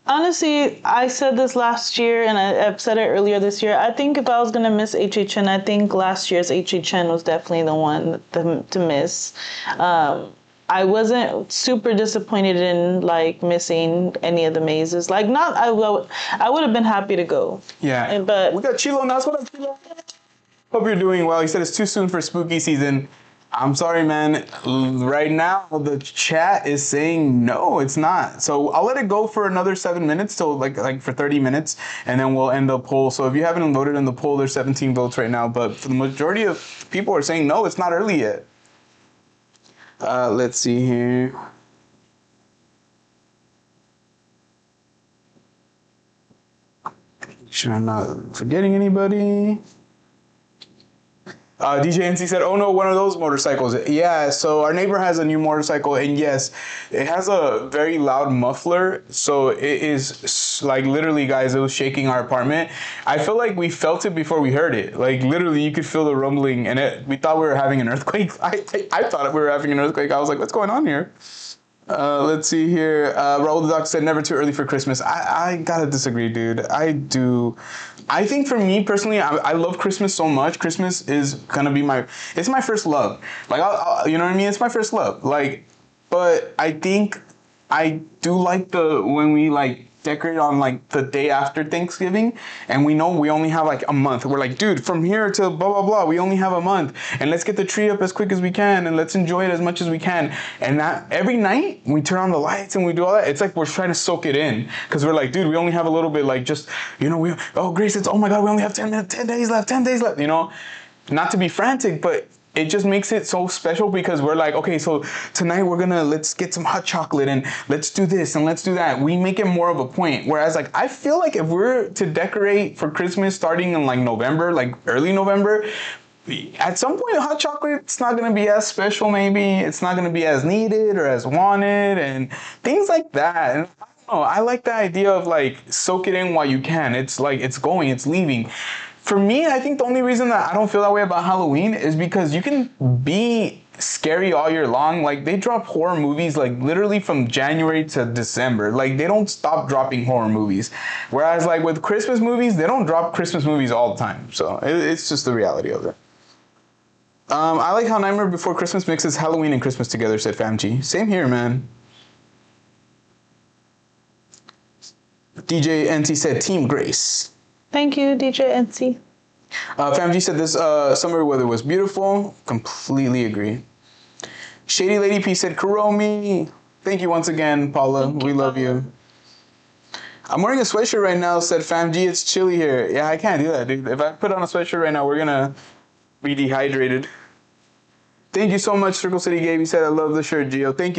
Honestly, I said this last year, and I've said it earlier this year. I think if I was gonna miss HHN, I think last year's HHN was definitely the one to miss. I wasn't super disappointed in like missing any of the mazes. Like, not I would have been happy to go. Yeah. But We got Chilo now. What up, Chilo? Hope you're doing well. He said it's too soon for spooky season. I'm sorry, man. Right now, the chat is saying no, it's not. So I'll let it go for another 7 minutes, so like for 30 minutes, and then we'll end the poll. So if you haven't voted in the poll, there's 17 votes right now. But for the majority of people are saying no, it's not early yet. Let's see here. Sure I'm not forgetting anybody. DJ NC said, oh no, one of those motorcycles. Yeah, so our neighbor has a new motorcycle, and yes, it has a very loud muffler. So it is like literally, guys, it was shaking our apartment. I feel like we felt it before we heard it. Like literally, you could feel the rumbling, and we thought we were having an earthquake. I thought we were having an earthquake. I was like, what's going on here? Let's see here. Raul the Doc said never too early for Christmas. I gotta disagree, dude. I do. I think for me personally, I love Christmas so much. Christmas is gonna be it's my first love. Like, you know what I mean? It's my first love. Like, but I think I do like when we like decorate on like the day after Thanksgiving, and we know we only have like a month. We're like, dude, from here to blah blah blah, we only have a month, and let's get the tree up as quick as we can, and let's enjoy it as much as we can. And that every night we turn on the lights and we do all that. It's like we're trying to soak it in, because we're like, dude, we only have a little bit. Like, just, you know, Grace, it's, oh my god, we only have 10 days left, 10 days left. You know, not to be frantic, but it just makes it so special, because we're like, okay, so tonight let's get some hot chocolate, and let's do this and let's do that. We make it more of a point. Whereas like, I feel like if we're to decorate for Christmas starting in like November, like early November, at some point hot chocolate's not going to be as special. Maybe it's not going to be as needed or as wanted, and things like that. And I don't know, I like the idea of like, soak it in while you can. It's like, it's leaving. For me, I think the only reason that I don't feel that way about Halloween is because you can be scary all year long. Like, they drop horror movies like literally from January to December. Like, they don't stop dropping horror movies. Whereas like with Christmas movies, they don't drop Christmas movies all the time. So it's just the reality of it. I like how Nightmare Before Christmas mixes Halloween and Christmas together, said FamG. Same here, man. DJ NT said Team Grace. thank you, DJ NC. FamG said this summer weather was beautiful. Completely agree. Shady Lady P said Kuromi. Thank you once again, Paula. We love you. I'm wearing a sweatshirt right now, said FamG. It's chilly here. Yeah, I can't do that, dude. If I put on a sweatshirt right now, we're gonna be dehydrated. Thank you so much, Circle City Gabe. He said, I love the shirt, Gio. Thank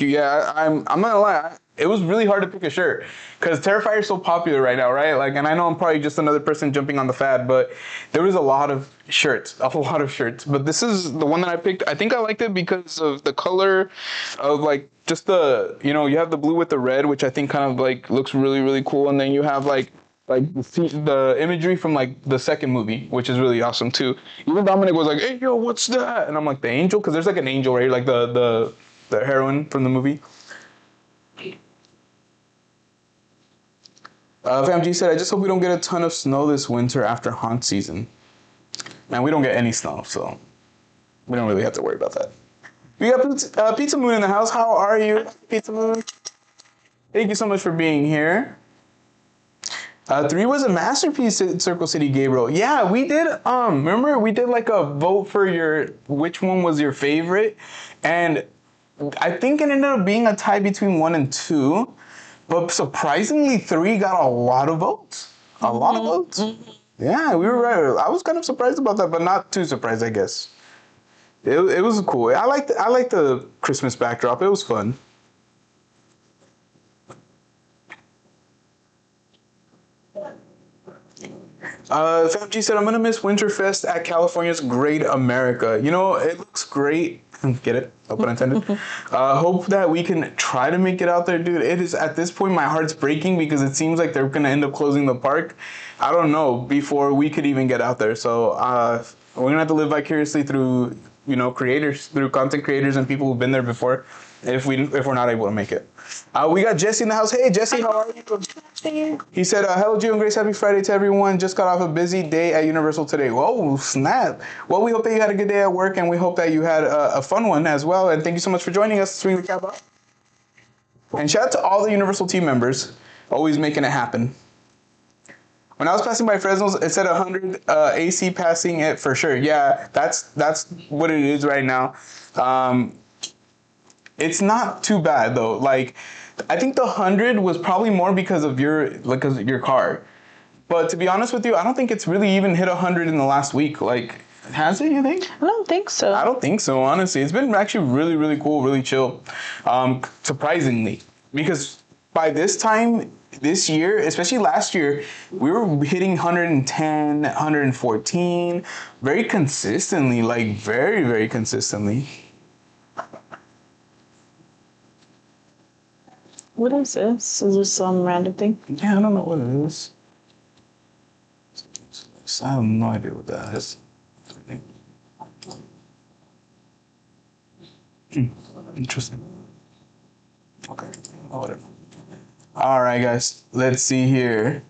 you. Yeah, I'm not gonna lie. It was really hard to pick a shirt, because Terrifier is so popular right now, right? Like, and I know I'm probably just another person jumping on the fad, but there was a lot of shirts. But this is the one that I picked. I think I liked it because of the color of like just you have the blue with the red, which I think kind of like looks really, really cool. And then you have like the imagery from like the second movie, which is really awesome too. Even Dominic was like, hey, yo, what's that? And I'm like, the angel? Because there's like an angel right here, like the heroine from the movie. FamG said, I just hope we don't get a ton of snow this winter after haunt season. Man, we don't get any snow, so we don't really have to worry about that. We got Pizza Moon in the house. How are you, Pizza Moon? Thank you so much for being here. 3 was a masterpiece at Circle City Gabriel. Yeah, we did, remember we did like a vote for which one was your favorite? And I think it ended up being a tie between 1 and 2. But surprisingly, 3 got a lot of votes. A lot of votes. Mm-hmm. Yeah, we were right. I was kind of surprised about that, but not too surprised, I guess. It was cool. I liked the Christmas backdrop. It was fun. FamG said, I'm going to miss Winterfest at California's Great America. You know, it looks great. Get it? No pun intended. Hope that we can try to make it out there, dude. It is, at this point, my heart's breaking, because it seems like they're going to end up closing the park. I don't know, before we could even get out there. So we're going to have to live vicariously through, creators, through content creators and people who've been there before, if we're not able to make it. We got Jesse in the house. Hey, Jesse, how are you? He said, hello, Gio and Grace. Happy Friday to everyone. Just got off a busy day at Universal today. Whoa, snap. Well, we hope that you had a good day at work, and we hope that you had a fun one as well. And thank you so much for joining us. Swing the cap up. And shout out to all the Universal team members, always making it happen. When I was passing by Fresno's, it said 100 AC passing it for sure. Yeah, that's what it is right now. It's not too bad though. Like, I think the 100 was probably more because of your car. But to be honest with you, I don't think it's really even hit 100 in the last week. Like, has it, you think? I don't think so. I don't think so, honestly. It's been actually really, really cool, really chill. Surprisingly. Because by this time, this year, especially last year, we were hitting 110, 114 very consistently, like very, very consistently. What is this? Is this some random thing? Yeah, I don't know what it is. I have no idea what that is. Interesting. Okay, whatever. All right, guys. Let's see here.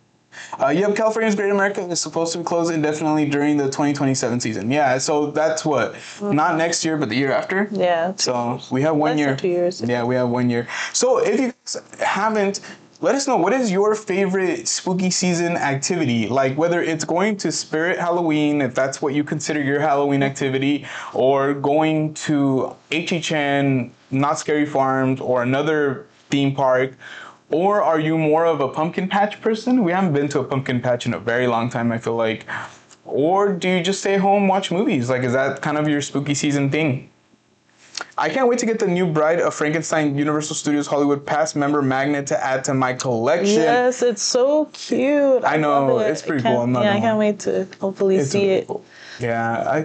Yep, California's Great America is supposed to be closed indefinitely during the 2027 season. Yeah, so that's what? Not next year, but the year after? Yeah. So we have 1 year. Less than 2 years. Yeah, we have 1 year. So if you guys haven't, let us know, what is your favorite spooky season activity? Like, whether it's going to Spirit Halloween, if that's what you consider your Halloween activity, or going to HHN, Not Scary Farms, or another theme park. Or are you more of a pumpkin patch person? We haven't been to a pumpkin patch in a very long time, I feel like. Or do you just stay home, watch movies? Like, is that kind of your spooky season thing? I can't wait to get the new Bride of Frankenstein Universal Studios Hollywood Pass member magnet to add to my collection. Yes, it's so cute. I know, love it. it's pretty cool. I can't wait to hopefully see it. Cool. Yeah,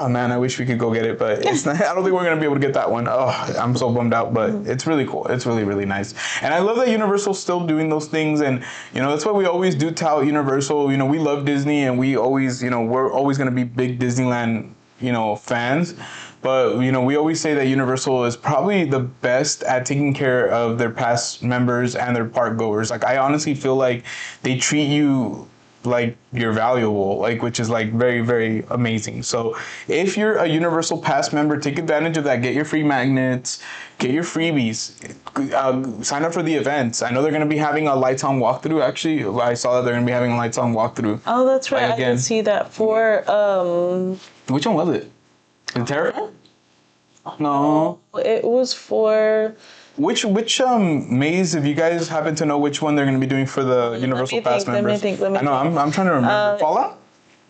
oh man, I wish we could go get it, but it's not, I don't think we're gonna be able to get that one. Oh, I'm so bummed out, but it's really cool. It's really, really nice. And I love that Universal's still doing those things, and that's what we always do tout Universal. We love Disney, and we always, we're always gonna be big Disneyland, fans. But, we always say that Universal is probably the best at taking care of their past members and their park goers. Like, I honestly feel like they treat you like you're valuable, like, which is like very, very amazing. So if you're a Universal Pass member, take advantage of that. Get your free magnets, get your freebies, sign up for the events. I know they're going to be having a lights on walkthrough. Actually, I saw that they're going to be having a lights on walkthrough. Oh, that's right. I did see that for which one was it? The Terrifier? No. It was for Which maze, if you guys happen to know which one they're going to be doing for the Universal Pass members? Let me think. I know, I'm trying to remember. Fallout?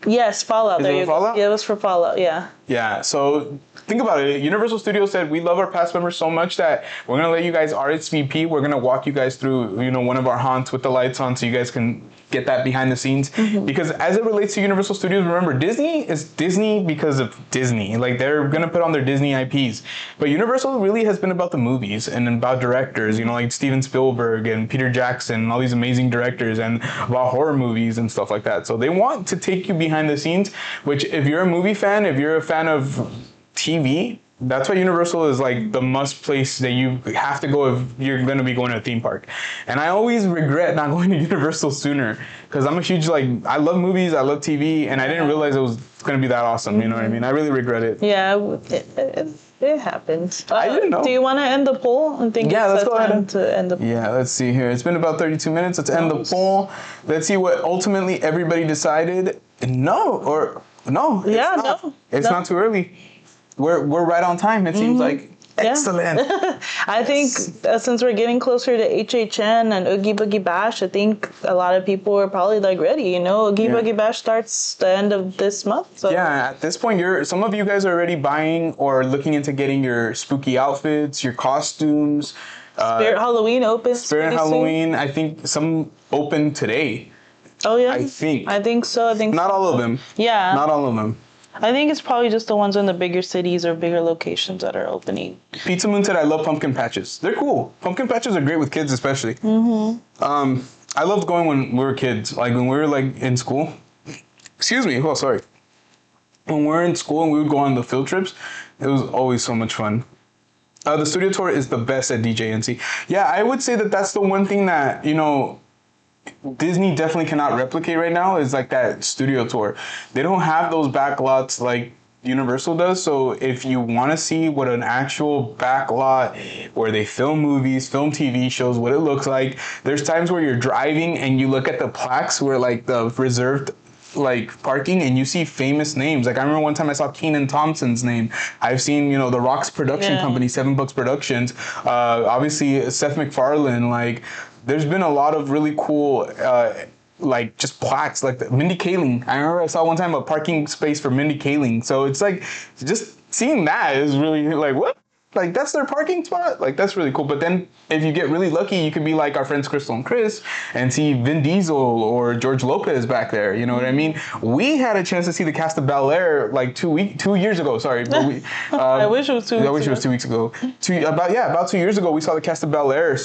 Yes, Fallout. There you go. Fallout? Yeah, it was for Fallout, yeah. Yeah, so think about it. Universal Studios said, we love our pass members so much that we're going to let you guys RSVP. We're going to walk you guys through, one of our haunts with the lights on so you guys can get that behind the scenes. Mm-hmm. Because as it relates to Universal Studios, remember, Disney is Disney because of Disney. Like, they're going to put on their Disney IPs. But Universal really has been about the movies and about directors, like Steven Spielberg and Peter Jackson, all these amazing directors, and about horror movies and stuff like that. So they want to take you behind the scenes, which if you're a movie fan, if you're a fan of TV, that's why Universal is like the must place that you have to go if you're going to be going to a theme park. And I always regret not going to Universal sooner because I'm a huge, I love movies, I love TV, and I didn't realize it was going to be that awesome. You know what I mean? I really regret it. Yeah, it happens. I didn't know. Do you want to end the poll? I think let's go ahead to end the poll. Yeah, let's see here. It's been about 32 minutes. Let's end the poll. Let's see what ultimately everybody decided. No. It's not too early. We're right on time. It seems like excellent. I think since we're getting closer to HHN and Oogie Boogie Bash, I think a lot of people are probably ready. Oogie Boogie Bash starts the end of this month. So. Yeah, at this point, some of you guys are already buying or looking into getting your spooky outfits, your costumes. Spirit Halloween opens. Spirit Halloween. Soon. I think some open today. Oh yeah. I think so. Not all of them. Yeah. Not all of them. I think it's probably just the ones in the bigger cities or bigger locations that are opening. Pizza Moon said, I love pumpkin patches. They're cool. Pumpkin patches are great with kids, especially. Mm-hmm. I loved going when we were kids. Like, when we were, in school. Excuse me. Oh, sorry. When we were in school and we would go on the field trips, it was always so much fun. The studio tour is the best at DJNC. Yeah, I would say that that's the one thing that, Disney definitely cannot replicate right now is like that studio tour. They don't have those backlots like Universal does. So if you want to see what an actual backlot where they film movies, film TV shows, what it looks like, there's times where you're driving and you look at the plaques where like the reserved like parking and you see famous names. Like I remember one time I saw Kenan Thompson's name. I've seen, the Rock's production company, 7 Bucks Productions, obviously Seth MacFarlane. Like there's been a lot of really cool like just plaques, like Mindy Kaling. I remember I saw one time a parking space for Mindy Kaling. So it's like just seeing that is really like, what? Like that's their parking spot? Like that's really cool. But then if you get really lucky, you could be like our friends Crystal and Chris and see Vin Diesel or George Lopez back there. You know what I mean? We had a chance to see the cast of Bel Air like 2 years ago. Sorry, but we. I wish it was 2 weeks. I wish it was 2 weeks ago. About 2 years ago, we saw the cast of Bel Air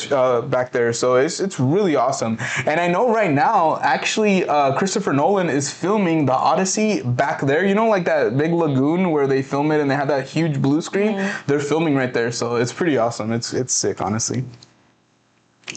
back there. So it's really awesome. And I know right now, actually, Christopher Nolan is filming the Odyssey back there. You know, like that big lagoon where they film it and they have that huge blue screen. Mm-hmm. They're filming right there, so it's pretty awesome. It's sick, honestly.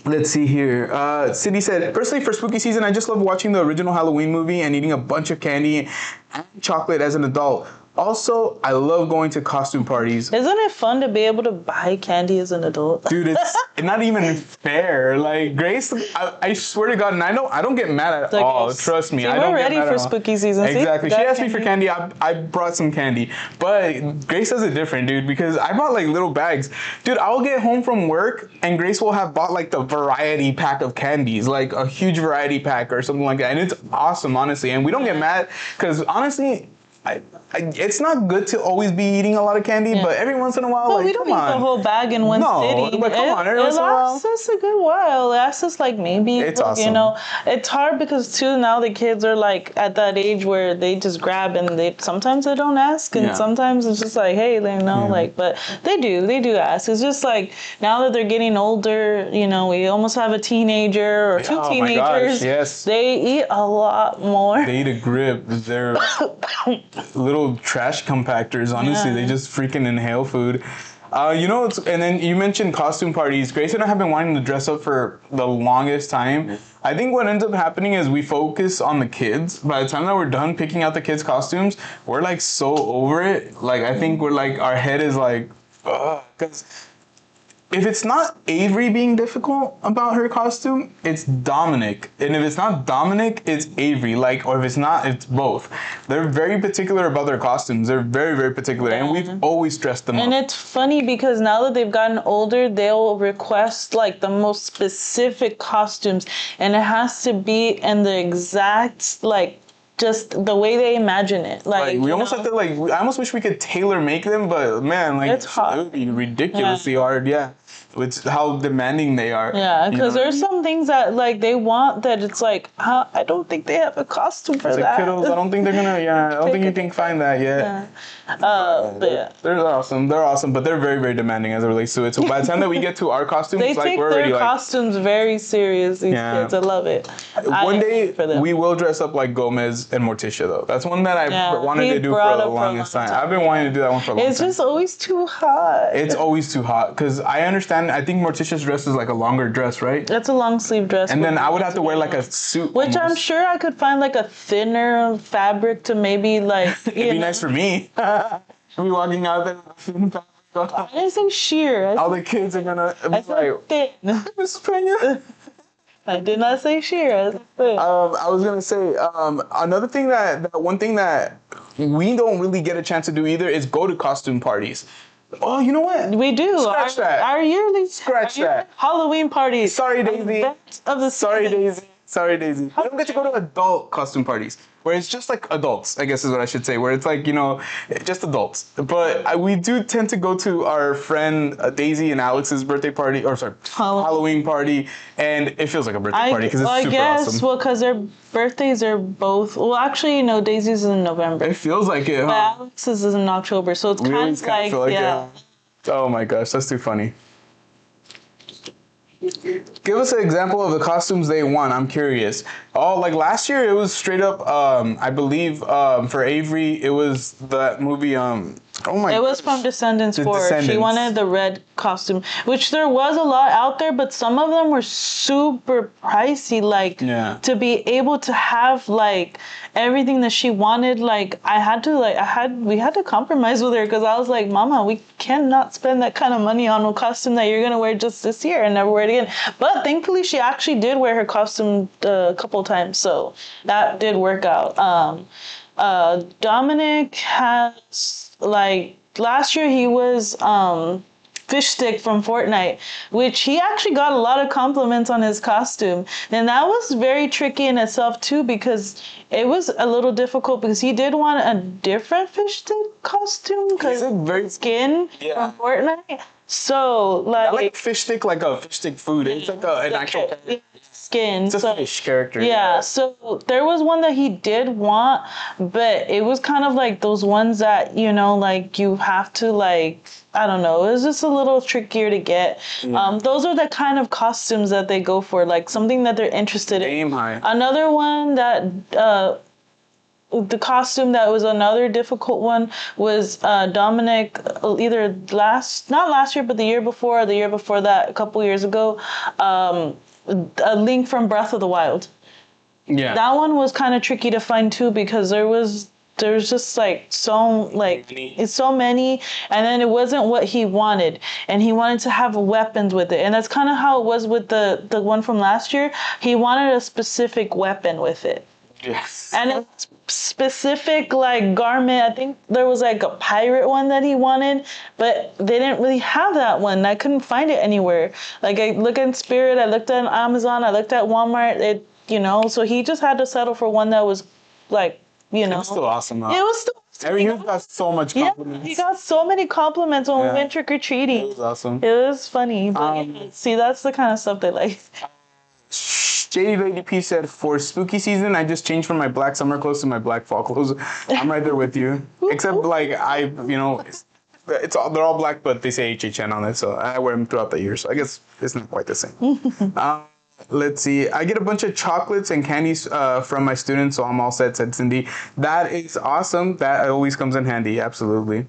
Let's see here. Cindy said, personally for spooky season, I just love watching the original Halloween movie and eating a bunch of candy and chocolate as an adult. Also, I love going to costume parties. Isn't it fun to be able to buy candy as an adult? Dude, it's not even fair. Like, Grace, I swear to God, and I don't get mad at all. Trust me. See, I don't we're get ready mad for spooky season. Exactly. She asked me for candy. I brought some candy. But Grace does it different, dude, because I bought like little bags. Dude, I'll get home from work and Grace will have bought like the variety pack of candies, like a huge variety pack or something like that. And it's awesome, honestly. And we don't get mad because honestly, it's not good to always be eating a lot of candy, but every once in a while, but we don't eat the whole bag in one sitting. But come on, it lasts us a good while. It lasts us like maybe, it's awesome. It's hard because too now the kids are like at that age where they just grab and sometimes they don't ask, and sometimes it's just like, hey, but they do ask. It's just like now that they're getting older, we almost have a teenager or two teenagers. My gosh, yes. They eat a lot more. They eat a grip. They're little trash compactors, honestly. They just freaking inhale food. And then you mentioned costume parties. Grace and I have been wanting to dress up for the longest time. I think what ends up happening is we focus on the kids. By the time that we're done picking out the kids' costumes, we're like so over it. Like I think we're like, our head is like, because if it's not Avery being difficult about her costume, it's Dominic. And if it's not Dominic, it's Avery. Or if it's not, it's both. They're very particular about their costumes. They're very, very particular. And we've always dressed them up. And it's funny because now that they've gotten older, they'll request like the most specific costumes. And it has to be in the exact, just the way they imagine it. We almost have to I almost wish we could tailor make them, but man, it's hard. It would be ridiculously hard. Yeah. It's how demanding they are. Yeah, because there's some things that they want that it's like, I don't think they have a costume for that. Kiddos, I don't think they're gonna. Yeah, I don't think you can find that yet. Yeah. They're awesome. They're awesome, but they're very, very demanding as it relates to it. So by the time that we get to our costumes, they take we're their already costumes very serious. These kids, I love it. One day we will dress up like Gomez and Morticia, though. That's one that I wanted to do for the longest time. I've been wanting to do that one for a long time. It's just always too hot. It's always too hot because I understand. I think Morticia's dress is like a longer dress, right? That's a long sleeve dress. And then I would have to wear like a suit. Which almost. I'm sure I could find like a thinner fabric to maybe It'd be nice for me. I'll be walking out there with a thin fabric. I didn't say sheer. All the kids are gonna be like, thin. Miss Pena. I did not say sheer. I said thin. I was gonna say another thing one thing that we don't really get a chance to do either is go to costume parties. Oh, you know what? We do. Scratch that. Our yearly Halloween parties. Sorry, Daisy. Sorry, Daisy. We don't get to go to adult costume parties where it's just like adults, I guess is what I should say, where it's like, just adults. But we do tend to go to our friend Daisy and Alex's birthday party, Halloween party, and it feels like a birthday party because it's super awesome. Well, because their birthdays are both, Daisy's is in November. It feels like it, huh? But Alex's is in October, so it's kind of like, Oh my gosh, that's too funny. Give us an example of the costumes they won. I'm curious. Last year it was straight up. I believe for Avery it was that movie. Oh my It was gosh. from Descendants The 4. She Descendants. wanted the red costume, which there was a lot out there, but some of them were super pricey. Like, Yeah. to be able to have, like, everything that she wanted, like, we had to compromise with her because I was like, Mama, we cannot spend that kind of money on a costume that you're going to wear just this year and never wear it again. But thankfully, she actually did wear her costume a couple times, so that did work out. Dominic has, like, last year he was fish stick from Fortnite, which he actually got a lot of compliments on his costume. And that was very tricky in itself too, because it was a little difficult because he did want a different fish stick costume because very skin Yeah. from Fortnite. So I like like fish stick, like a fish stick food. It's like an actual. skin. It's a So fish character. yeah, so there was one that he did want, but it was kind of like those ones that, like you have to, like, I don't know, it was just a little trickier to get. Those are the kind of costumes that they go for, like something that they're interested in. Aim high. Another one that the costume that was another difficult one was Dominic, either not last year, but the year before, or the year before that, a couple years ago, a Link from Breath of the Wild. Yeah. That one was kind of tricky to find too because there's just like it's so many, and then it wasn't what he wanted, and he wanted to have weapons with it, and that's kind of how it was with the one from last year. He wanted a specific weapon with it. Yes. And a specific like garment. I think there was like a pirate one that he wanted, but they didn't really have that one. I couldn't find it anywhere. Like I looked at Spirit, I looked at Amazon, I looked at Walmart. So he just had to settle for one that was like, It was still awesome though. It was still. Everyone got so much compliments. Yeah, he got so many compliments when we went trick or treating. It was awesome. It was funny. But see, that's the kind of stuff they like. JD Lady P said, for spooky season, I just changed from my black summer clothes to my black fall clothes. I'm right there with you. Except, like, they're all black, but they say HHN on it, so I wear them throughout the year, so I guess it's not quite the same. Let's see. I get a bunch of chocolates and candies from my students, so I'm all set, said Cindy. That is awesome. That always comes in handy, absolutely.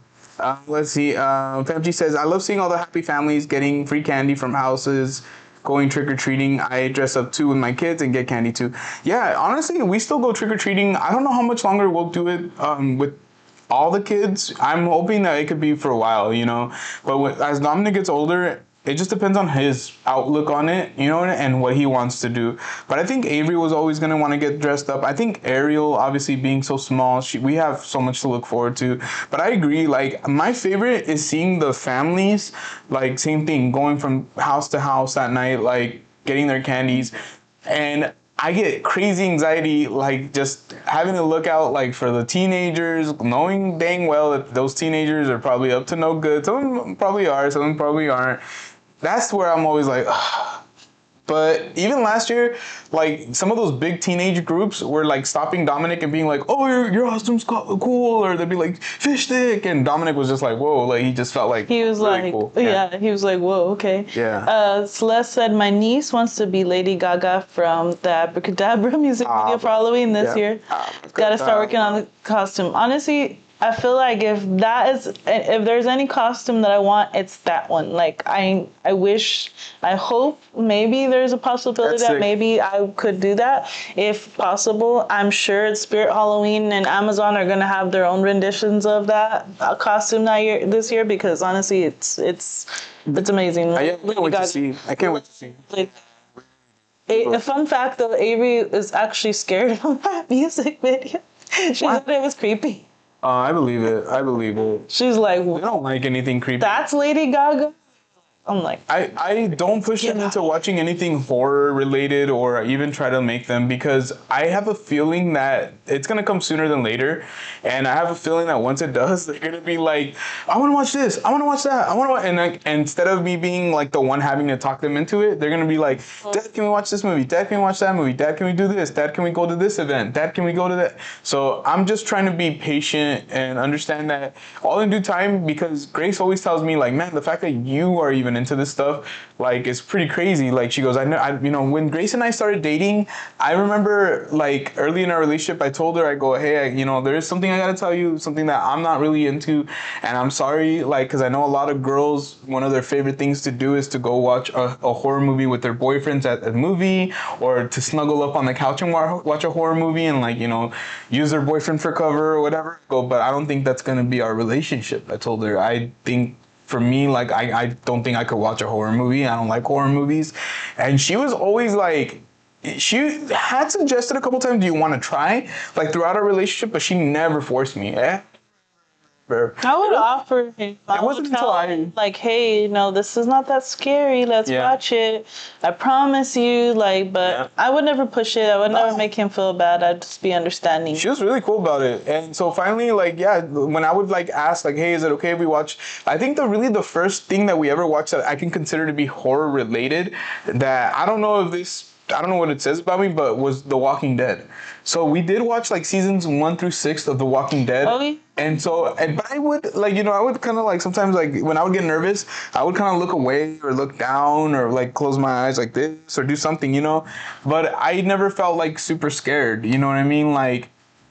Let's see. Femji says, I love seeing all the happy families getting free candy from houses, going trick-or-treating. I dress up too with my kids and get candy too. Yeah, honestly, we still go trick-or-treating. I don't know how much longer we'll do it with all the kids. I'm hoping that it could be for a while, But as Dominic gets older, it just depends on his outlook on it, and what he wants to do. But I think Avery was always going to want to get dressed up. I think Ariel, obviously being so small, we have so much to look forward to. But I agree, like, my favorite is seeing the families, like, same thing, going from house to house at night, like, getting their candies. And I get crazy anxiety, like, just having to look out, like, for the teenagers, knowing dang well that those teenagers are probably up to no good. Some of them probably are, some of them probably aren't. That's where I'm always like, ugh. But even last year, like, some of those big teenage groups were like stopping Dominic and being like, oh, your costume's cool, or they'd be like, fish stick, and Dominic was just like, whoa, like, he just felt like he was really like, cool. he was like, whoa, okay. Yeah. Celeste said, my niece wants to be Lady Gaga from the Abracadabra music video for Halloween this year. Got to start working on the costume. Honestly, I feel like if there's any costume that I want, it's that one. Like, I hope maybe there's a possibility that maybe I could do that if possible. I'm sure Spirit Halloween and Amazon are gonna have their own renditions of that costume this year because honestly, it's amazing. I can't wait to see. A fun fact though, Avery is actually scared of that music video. She said it was creepy. I believe it. She's like, I don't like anything creepy. That's Lady Gaga? I'm like, I don't push them into watching anything horror related or even try to make them because I have a feeling that it's going to come sooner than later. And I have a feeling that once it does, they're going to be like, I want to watch this. I want to watch that. And like, instead of me being like the one having to talk them into it, they're going to be like, Dad, can we watch this movie? Dad, can we watch that movie? Dad, can we do this? Dad, can we go to this event? Dad, can we go to that? So I'm just trying to be patient and understand that all in due time, because Grace always tells me like, man, the fact that you are even into this stuff, like it's pretty crazy. Like she goes, I know, you know, when Grace and I started dating, I remember like early in our relationship, I told her, I go, hey, you know, there is something I gotta tell you, something that I'm not really into, and I'm sorry, like, because I know a lot of girls, one of their favorite things to do is to go watch a horror movie with their boyfriends at a movie, or to snuggle up on the couch and watch a horror movie and, like, you know, use their boyfriend for cover or whatever. Go, but I don't think that's gonna be our relationship. I told her, I think for me, like, I don't think I could watch a horror movie. I don't like horror movies. And she was always like, she had suggested a couple times, do you want to try? Like throughout our relationship, but she never forced me. I would offer him. It wasn't until I like, hey, you know, this is not that scary. Let's watch it. I promise you. Like, but I would never push it. I would never make him feel bad. I'd just be understanding. She was really cool about it. And so finally, like, yeah, when I would like ask, like, hey, is it okay if we watch? I think the first thing that we ever watched that I can consider to be horror related, that I don't know what it says about me, but was The Walking Dead. So we did watch like seasons 1 through 6 of The Walking Dead. Oh, yeah. And so, but I would, like, you know, I would kind of like sometimes, like, when I would get nervous, I would kind of look away or look down or like close my eyes like this or do something, you know. But I never felt like super scared, you know what I mean? Like,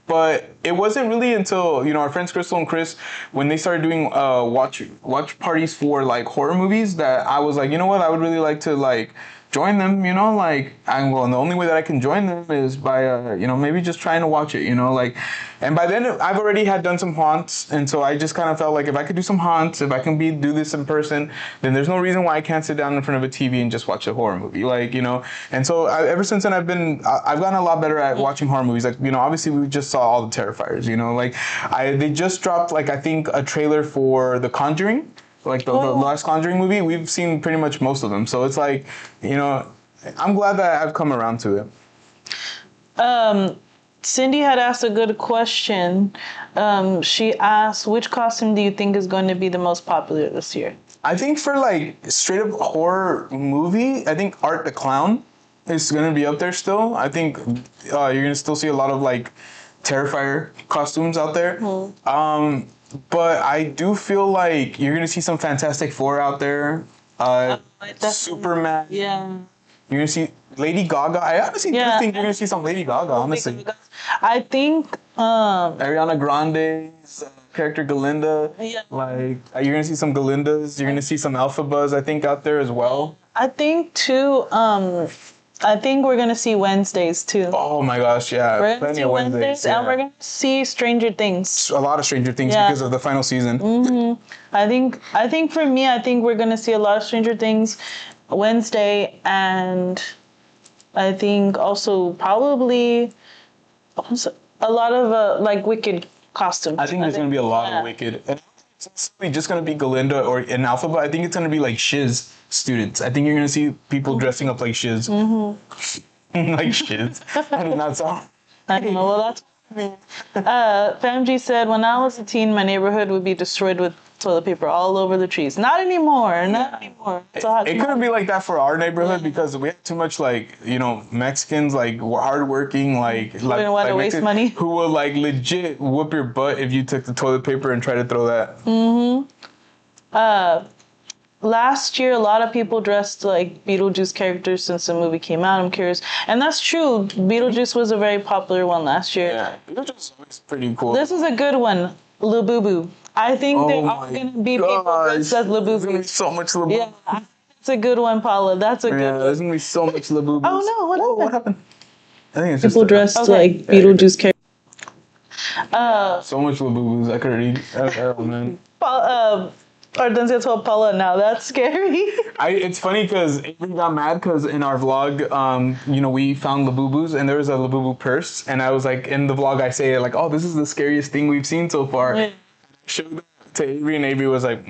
but it wasn't really until, you know, our friends Crystal and Chris, when they started doing watch parties for like horror movies, that I was like, you know what, I would really like to like join them, you know, like, and the only way that I can join them is by, you know, maybe just trying to watch it, you know, like, and by then I've already had done some haunts, and so I just kind of felt like if I could do some haunts, if I can do this in person, then there's no reason why I can't sit down in front of a TV and just watch a horror movie, like, you know, and so ever since then I've gotten a lot better at watching horror movies, like, you know, obviously we just saw all the Terrifiers, you know, like, they just dropped, like, I think a trailer for The Conjuring, like the last Conjuring movie. We've seen pretty much most of them, so it's like, you know, I'm glad that I've come around to it. Cindy had asked a good question. She asked, which costume do you think is going to be the most popular this year? I think for like straight up horror movie, I think Art the Clown is going to be up there still. I think you're going to still see a lot of like Terrifier costumes out there. Mm-hmm. But I do feel like you're going to see some Fantastic Four out there. Superman. Yeah. You're going to see Lady Gaga. I honestly do think you're going to see some Lady Gaga, honestly. I think Ariana Grande's character Galinda. Yeah. Like, you're going to see some Galindas. You're going to see some Elphabas, I think, out there as well. I think, too, I think we're going to see Wednesdays, too. Oh, my gosh, yeah. We're going to see Wednesdays, yeah. and we're going to see Stranger Things. A lot of Stranger Things because of the final season. Mm-hmm. I think for me, I think we're going to see a lot of Stranger Things Wednesday, and I think also probably a lot of like Wicked costumes. I think there's going to be a lot of Wicked. And it's just going to be Galinda or an Alphabet. I think it's going to be like Shiz students. I think you're going to see people dressing up like Shiz. Mm-hmm. Like Shiz. I did not sound. I don't know. Well, that's FamG said, when I was a teen, my neighborhood would be destroyed with toilet paper all over the trees. Not anymore. Not anymore. It couldn't be like that for our neighborhood because we have too much, like, you know, Mexicans, like, hardworking, like, who didn't want to waste money. Who will, like, legit whoop your butt if you took the toilet paper and try to throw that. Last year, a lot of people dressed like Beetlejuice characters since the movie came out. I'm curious. And that's true. Beetlejuice was a very popular one last year. Yeah, Beetlejuice was pretty cool. This is a good one. Labubu. I think they're all going to be people dressed as Labubu. There's going to be so much Labubu. Yeah, that's a good one, Paula. That's a good one. There's going to be so much Labubu. Oh, no. What happened? I think it's people just dressed like Beetlejuice characters. So much Labubus. I could read. Oh, man. Ardensia told Paula, now that's scary. It's funny because Avery got mad because in our vlog, you know, we found Labubus and there was a Labubu purse. And I was like, in the vlog, I say, like, oh, this is the scariest thing we've seen so far. Yeah. Showed that to Avery, and Avery was like,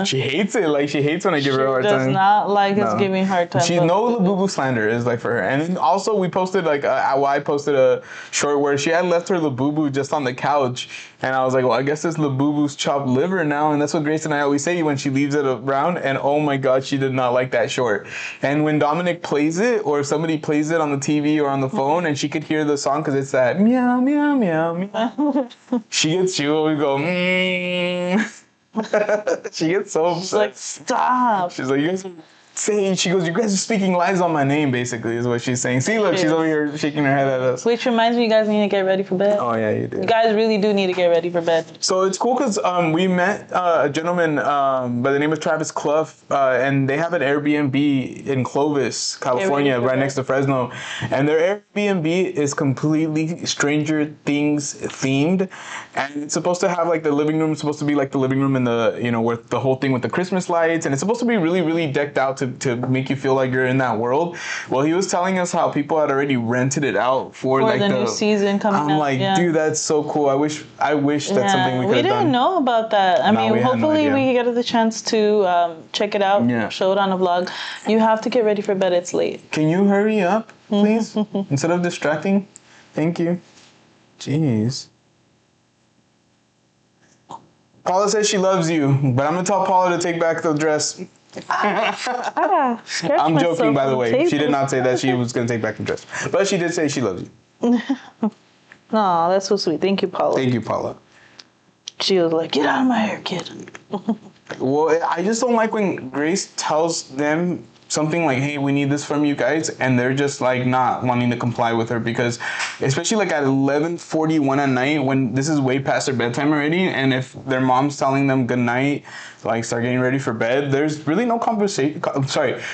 she hates it. Like, she hates when I give her a hard time. She does not like us giving her time. She no Labubu slander is like for her. And then also we posted like I posted a short where she had left her Labubu just on the couch, and I was like, well, I guess it's Labubu's chopped liver now, and that's what Grace and I always say when she leaves it around. And oh my God, she did not like that short. And when Dominic plays it, or somebody plays it on the TV or on the phone, and she could hear the song because it's that meow meow meow meow, she will go She gets so She's like, upset. stop. She's like, you guys are saying, she goes, you guys are speaking lies on my name, basically, is what she's saying. See, look, she's over here shaking her head at us. Which reminds me, you guys need to get ready for bed. Oh, yeah, you do. You guys really do need to get ready for bed. So it's cool because we met a gentleman by the name of Travis Clough, and they have an Airbnb in Clovis, California, right next to Fresno. And their Airbnb is completely Stranger Things themed. And it's supposed to have like the living room, supposed to be like the living room in the, you know, with the whole thing with the Christmas lights. And it's supposed to be really, really decked out to make you feel like you're in that world. Well, he was telling us how people had already rented it out for like the new season coming out. I'm like, dude, that's so cool. I wish that's something we could have done. We didn't know about that. I mean, hopefully we get the chance to check it out, show it on a vlog. You have to get ready for bed. It's late. Can you hurry up, please? Instead of distracting. Thank you. Jeez. Paula says she loves you, but I'm going to tell Paula to take back the dress. I'm joking, by the way. She did not say that she was going to take back the dress. But she did say she loves you. Aw, that's so sweet. Thank you, Paula. Thank you, Paula. She was like, get out of my hair, kid. Well, I just don't like when Grace tells them something like, hey, we need this from you guys, and they're just like not wanting to comply with her, because especially like at 11:41 at night, when this is way past their bedtime already, and if their mom's telling them good night, like start getting ready for bed, there's really no conversation.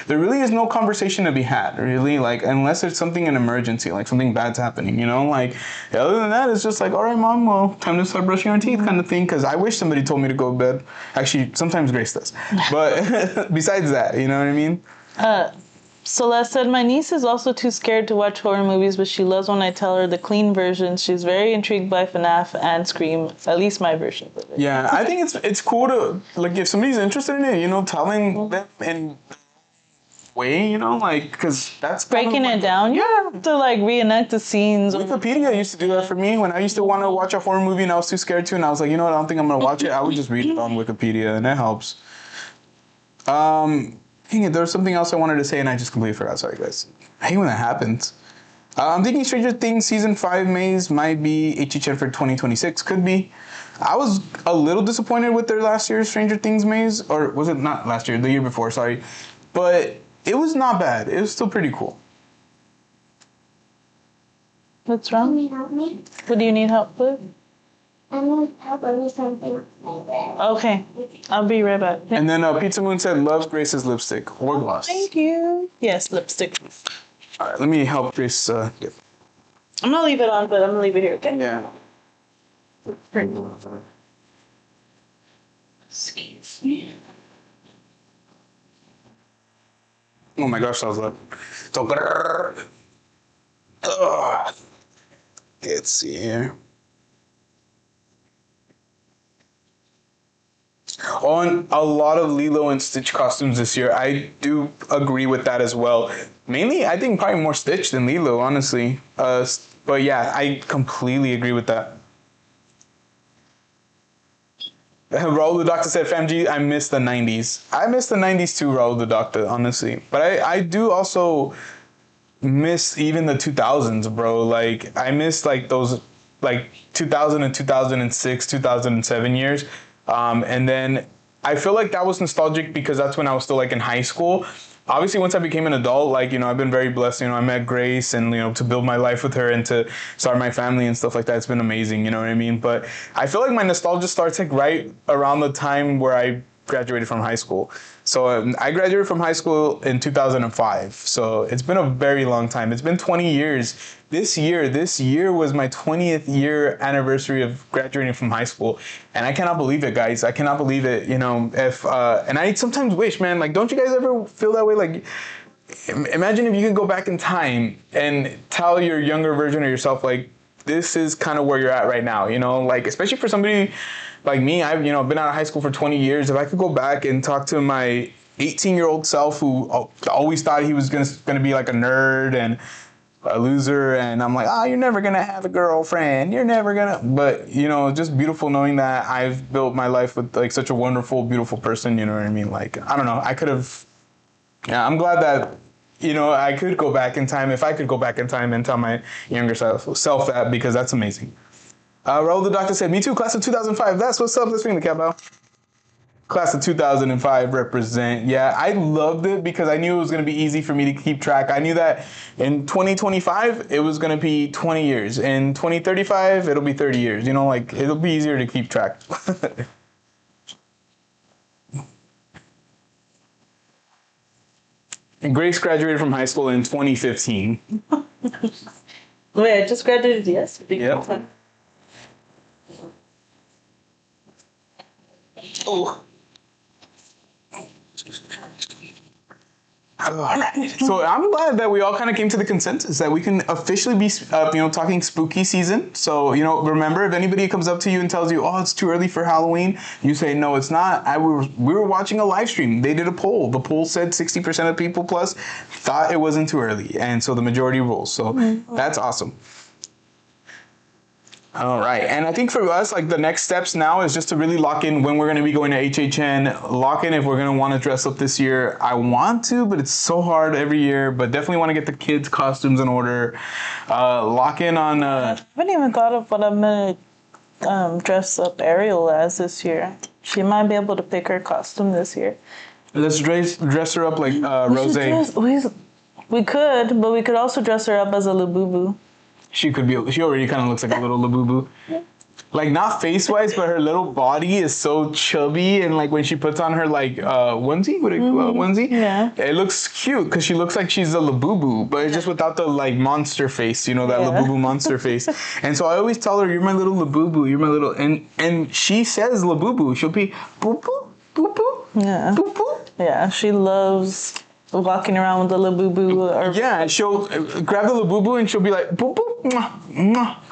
There really is no conversation to be had, really, like unless it's something an emergency, like something bad's happening, you know, like other than that, it's just like, all right, mom, well, time to start brushing our teeth, kind of thing. Because I wish somebody told me to go to bed. Actually, sometimes Grace does, but besides that, you know what I mean. Celeste said, my niece is also too scared to watch horror movies, but she loves when I tell her the clean version. She's very intrigued by FNAF and Scream, at least my version of it. Yeah, I think it's cool to, like, if somebody's interested in it, you know, telling them in way, you know, like, because that's breaking it down. You have to, like, reenact the scenes. Wikipedia used to do that for me when I used to want to watch a horror movie and I was too scared to, and I was like, you know what, I don't think I'm going to watch it. I would just read it on Wikipedia, and that helps. Dang it, there was something else I wanted to say and I just completely forgot. Sorry, guys. I hate when that happens. I'm thinking Stranger Things Season 5 Maze might be HHN for 2026. Could be. I was a little disappointed with their last year's Stranger Things Maze. Or was it not last year? The year before, sorry. But it was not bad. It was still pretty cool. What's wrong? Can you help me? What do you need help with? I need help with something. Okay, I'll be right back. And then Pizza Moon said loves Grace's lipstick or gloss. Thank you. Yes, lipstick. All right, let me help Grace get. I'm gonna leave it on, but I'm gonna leave it here, okay? Yeah. Excuse me. Oh my gosh, that was loud. So, let's see here. On a lot of Lilo and Stitch costumes this year, I do agree with that as well. Mainly, I think probably more Stitch than Lilo, honestly. But yeah, I completely agree with that. Raul the Doctor said, FamG, I miss the 90s. I miss the 90s too, Raul the Doctor, honestly. But I do also miss even the 2000s, bro. Like, I miss like those, like 2000 and 2006, 2007 years. And then I feel like that was nostalgic because that's when I was still like in high school. Obviously, once I became an adult, like, you know, I've been very blessed. You know, I met Grace and, you know, to build my life with her and to start my family and stuff like that. It's been amazing. You know what I mean? But I feel like my nostalgia starts like right around the time where I graduated from high school. So I graduated from high school in 2005. So it's been a very long time. It's been 20 years. This year was my 20th year anniversary of graduating from high school. And I cannot believe it, guys. I cannot believe it. You know, and I sometimes wish, man, like, don't you guys ever feel that way? Like, imagine if you could go back in time and tell your younger version of yourself, like, this is kind of where you're at right now, you know, like, especially for somebody like me. I've, you know, been out of high school for 20 years. If I could go back and talk to my 18-year-old self who always thought he was gonna be like a nerd and a loser, and I'm like, you're never gonna have a girlfriend, you're never gonna, but, you know, just beautiful knowing that I've built my life with like such a wonderful, beautiful person, you know what I mean? Like, I don't know, I could have, yeah, I'm glad that, you know, I could go back in time, if I could go back in time and tell my younger self that, because that's amazing. Raul the Doctor said, me too, class of 2005. That's what's up. Let's ring the cat bell. Class of 2005 represent. Yeah, I loved it because I knew it was going to be easy for me to keep track. I knew that in 2025, it was going to be 20 years. In 2035, it'll be 30 years. You know, like, it'll be easier to keep track. And Grace graduated from high school in 2015. Wait, I just graduated yesterday. Yep. Oh. All right. So I'm glad that we all kind of came to the consensus that we can officially be, talking spooky season. So, remember, if anybody comes up to you and tells you, oh, it's too early for Halloween, you say, no, it's not. We were watching a live stream. They did a poll. The poll said 60% of people plus thought it wasn't too early. And so the majority rules. So that's awesome. All right. And I think for us, like the next steps now is just to really lock in when we're going to be going to HHN, lock in if we're going to want to dress up this year. I want to, but it's so hard every year, but definitely want to get the kids' costumes in order. Lock in on... I haven't even thought of what I'm going to dress up Ariel as this year. She might be able to pick her costume this year. Let's dress her up like Rose. We could, but we could also dress her up as a Labubu. She already kind of looks like a little Labubu. Like, not face-wise, but her little body is so chubby, and like when she puts on her like onesie, onesie? Yeah. It looks cute because she looks like she's a Labubu, but it's just without the like monster face, that Labubu monster face. And so I always tell her, you're my little Labubu, you're my little, and she says Labubu. She'll be boo-boo, boo-boo, Yeah. boo-boo. Yeah, she loves walking around with the Labubu. Yeah, she'll grab the Labubu and she'll be like, boo-boo, mwah,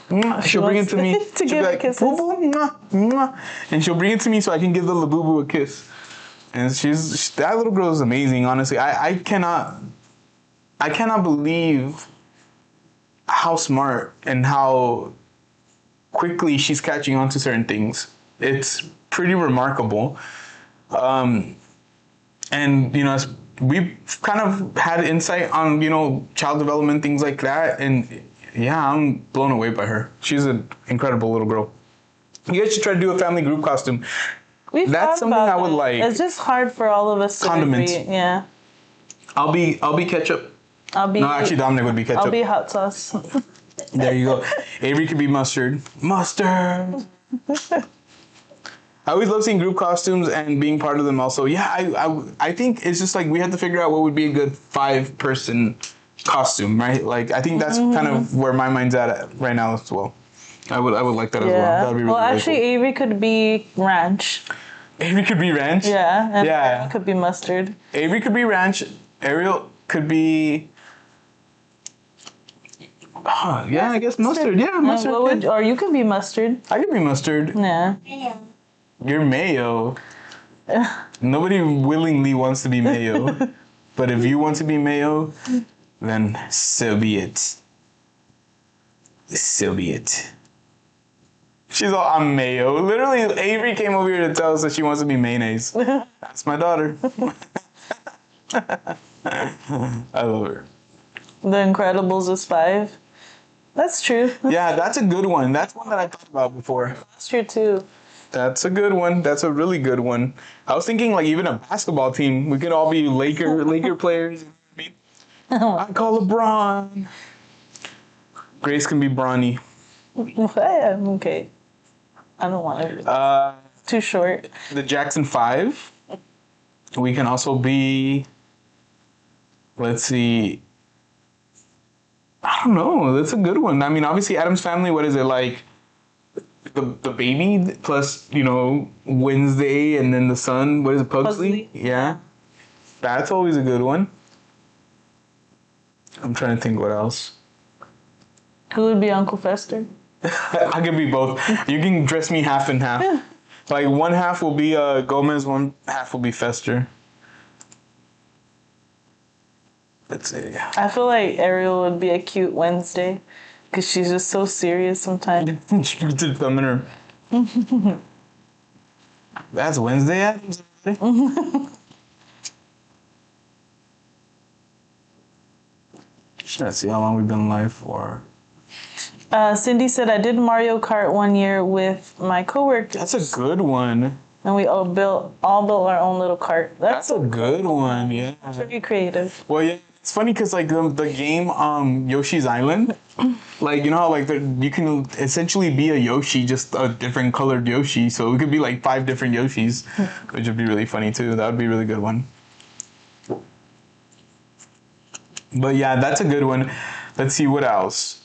mwah. She'll bring it to me. To she'll be like, kisses. boo boo, mwah, mwah. And she'll bring it to me so I can give the Labubu a kiss. And that little girl is amazing, honestly. I cannot believe how smart and how quickly she's catching on to certain things. It's pretty remarkable. And, we've kind of had insight on, child development, things like that. And yeah, I'm blown away by her. She's an incredible little girl. You guys should try to do a family group costume. That's something I would like. It's just hard for all of us to Condiments. agree. Yeah. I'll be ketchup. No, actually Dominic would be ketchup. I'll be hot sauce. There you go. Avery could be mustard. Mustard. I always love seeing group costumes and being part of them also. Yeah, I think it's just like we had to figure out what would be a good 5-person costume, right? Like, I think that's kind of where my mind's at right now as well. I would like that as well. That would be really, actually, really cool. Avery could be ranch. Avery could be ranch? Yeah. And yeah. Ariel could be mustard. Avery could be ranch. Ariel could be... yeah, I guess mustard. Yeah, mustard. Or you could be mustard. I could be mustard. Yeah. You're mayo. Nobody willingly wants to be mayo. But if you want to be mayo, then so be it. So be it. She's all, I'm mayo. Literally, Avery came over here to tell us that she wants to be mayonnaise. That's my daughter. I love her. The Incredibles is 5. That's true. Yeah, that's a good one. That's one that I thought about before. That's true too. That's a good one. That's a really good one. I was thinking like even a basketball team. We could all be Laker players. I call LeBron. Grace can be Bronny. Okay. I don't want to. Too short. The Jackson 5. We can also be... Let's see. I don't know. That's a good one. I mean, obviously, Addams Family, what is it, like... The baby plus, Wednesday and then the son. What is it, Pugsley? Yeah. That's always a good one. I'm trying to think what else. Who would be Uncle Fester? I could be both. You can dress me half and half. Yeah. Like one half will be Gomez, one half will be Fester. Let's see. Yeah. I feel like Ariel would be a cute Wednesday because she's just so serious sometimes. Thumb in her. That's Wednesday, Adams. Let's see how long we've been live for. Cindy said, I did Mario Kart one year with my coworkers. That's a good one. And we all built our own little cart. That's a good one. Yeah. Pretty creative. Well, yeah. It's funny because like the game Yoshi's Island, like you know how like you can essentially be a Yoshi, just a different colored Yoshi. So it could be like 5 different Yoshis, which would be really funny too. That would be a really good one. But yeah, that's a good one. Let's see what else.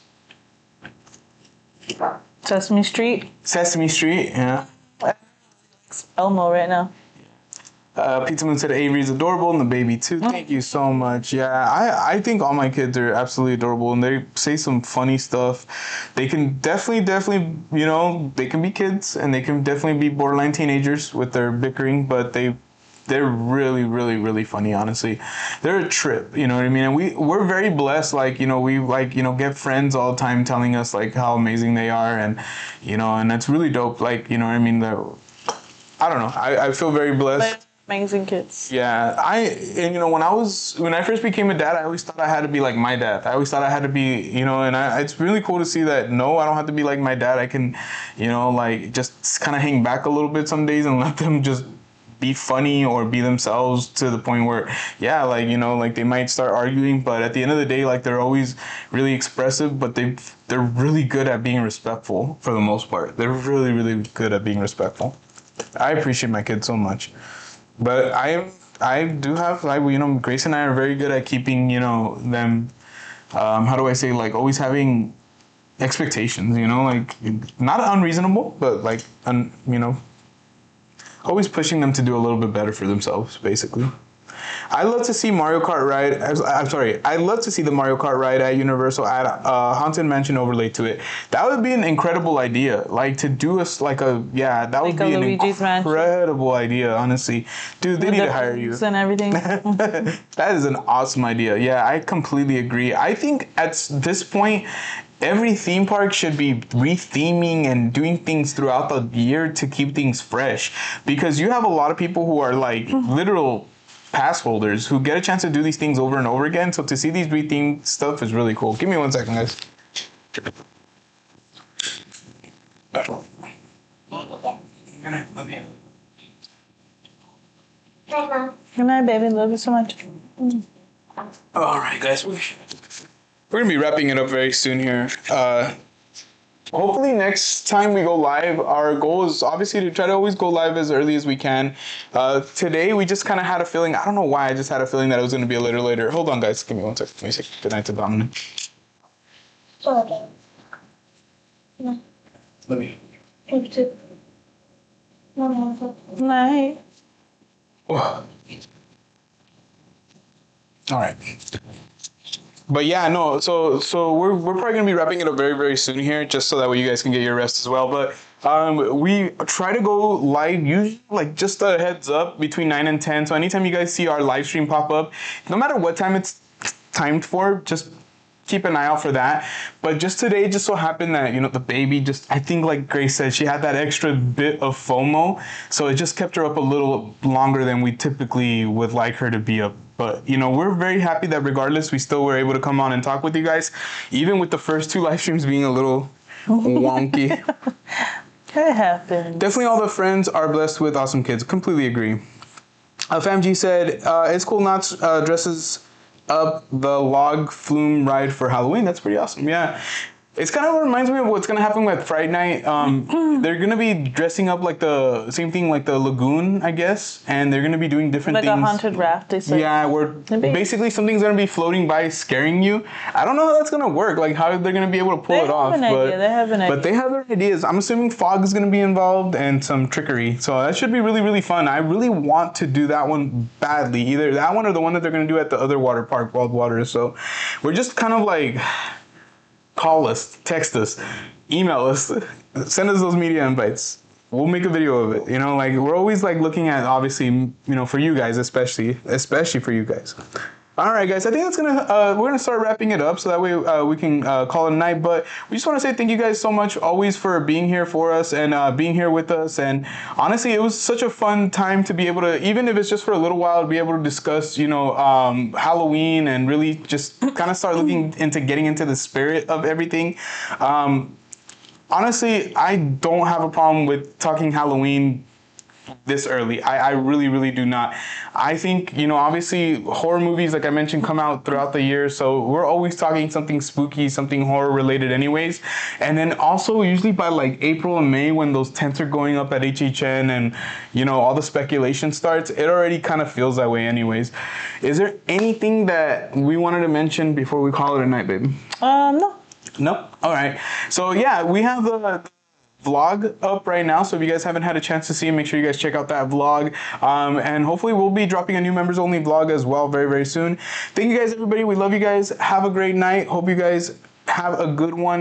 Sesame Street. Sesame Street, yeah. Elmo right now. Pizza Moon said Avery's adorable and the baby too. Thank you so much. Yeah, I think all my kids are absolutely adorable and they say some funny stuff. They can definitely, you know, they can be kids and they can definitely be borderline teenagers with their bickering, but they're really funny, honestly. They're a trip, you know what I mean? And we're very blessed, like, you know, we like, you know, get friends all the time telling us like how amazing they are and, you know, and that's really dope. Like, you know what I mean? I don't know. I feel very blessed. Amazing kids. Yeah, and you know when I first became a dad, I always thought I had to be like my dad. I always thought I had to be, you know, and it's really cool to see that no, I don't have to be like my dad. I can, you know, like just kind of hang back a little bit some days and let them just be funny or be themselves to the point where, yeah, like, you know, like they might start arguing, but at the end of the day, like they're always really expressive, but they're really good at being respectful for the most part. They're really good at being respectful. I appreciate my kids so much. But I do have, like, you know, Grace and I are very good at keeping, you know, them, how do I say, like, always having expectations, you know, like, not unreasonable, but, like, you know, always pushing them to do a little bit better for themselves, basically. I love to see Mario Kart ride. I love to see the Mario Kart ride at Universal add a Haunted Mansion overlay to it. That would be an incredible idea. Like to do us like a that would be an incredible idea. Honestly, dude, they need to hire you and everything. That is an awesome idea. Yeah, I completely agree. I think at this point, every theme park should be re-theming and doing things throughout the year to keep things fresh, because you have a lot of people who are like literal pass holders who get a chance to do these things over and over again. So to see these re-themed stuff is really cool. Give me 1 second, guys. Good night, baby. Love you so much. All right, guys. We're going to be wrapping it up very soon here. Hopefully next time we go live, our goal is obviously to try to always go live as early as we can. Today, we just kind of had a feeling. I don't know why. I just had a feeling that it was going to be a little later. Hold on, guys. Give me 1 second. Let me say good night to Dominic. Okay. No. Let me. Night. Oh. All right. But yeah, no, so we're probably gonna be wrapping it up very, very soon here, just so that way you guys can get your rest as well. But we try to go live usually like just a heads up between 9 and 10. So anytime you guys see our live stream pop up, no matter what time it's timed for, just keep an eye out for that. But just today, just so happened that, you know, the baby I think like Grace said, she had that extra bit of FOMO. So it just kept her up a little longer than we typically would like her to be up. But, you know, we're very happy that regardless, we still were able to come on and talk with you guys, even with the first 2 live streams being a little wonky. It happens. Definitely all the friends are blessed with awesome kids. Completely agree. FamG said, it's cool not dresses up the log flume ride for Halloween. That's pretty awesome. Yeah. It's kind of reminds me of what's going to happen with Friday night. They're going to be dressing up like the same thing, like the lagoon, I guess. And they're going to be doing different things. Like a haunted raft, they said. Yeah, where basically something's going to be floating by scaring you. I don't know how that's going to work, like how they're going to be able to pull it off. They have an idea. But they have their ideas. I'm assuming fog is going to be involved and some trickery. So that should be really, really fun. I really want to do that one badly. Either that one or the one that they're going to do at the other water park, Wild Waters. So we're just kind of like... Call us, text us, email us, send us those media invites. We'll make a video of it. You know, like we're always like looking at, obviously, you know, for you guys, especially for you guys. All right, guys, I think that's we're gonna start wrapping it up so that way we can call it a night. But we just want to say thank you guys so much always for being here for us and being here with us. And honestly, it was such a fun time to be able to, even if it's just for a little while, to be able to discuss, you know, Halloween and really just kind of start looking into getting into the spirit of everything. Honestly, I don't have a problem with talking Halloween this early. I really, really do not. I think, you know, obviously horror movies, like I mentioned, come out throughout the year. So we're always talking something spooky, something horror related anyways. And then also usually by like April and May, when those tents are going up at HHN and, you know, all the speculation starts, it already kind of feels that way anyways. Is there anything that we wanted to mention before we call it a night, babe? No. No? All right. So yeah, we have the vlog up right now, so if you guys haven't had a chance to see it, make sure you guys check out that vlog, and hopefully we'll be dropping a new members only vlog as well very, very soon. Thank you guys, everybody. We love you guys. Have a great night. Hope you guys have a good one.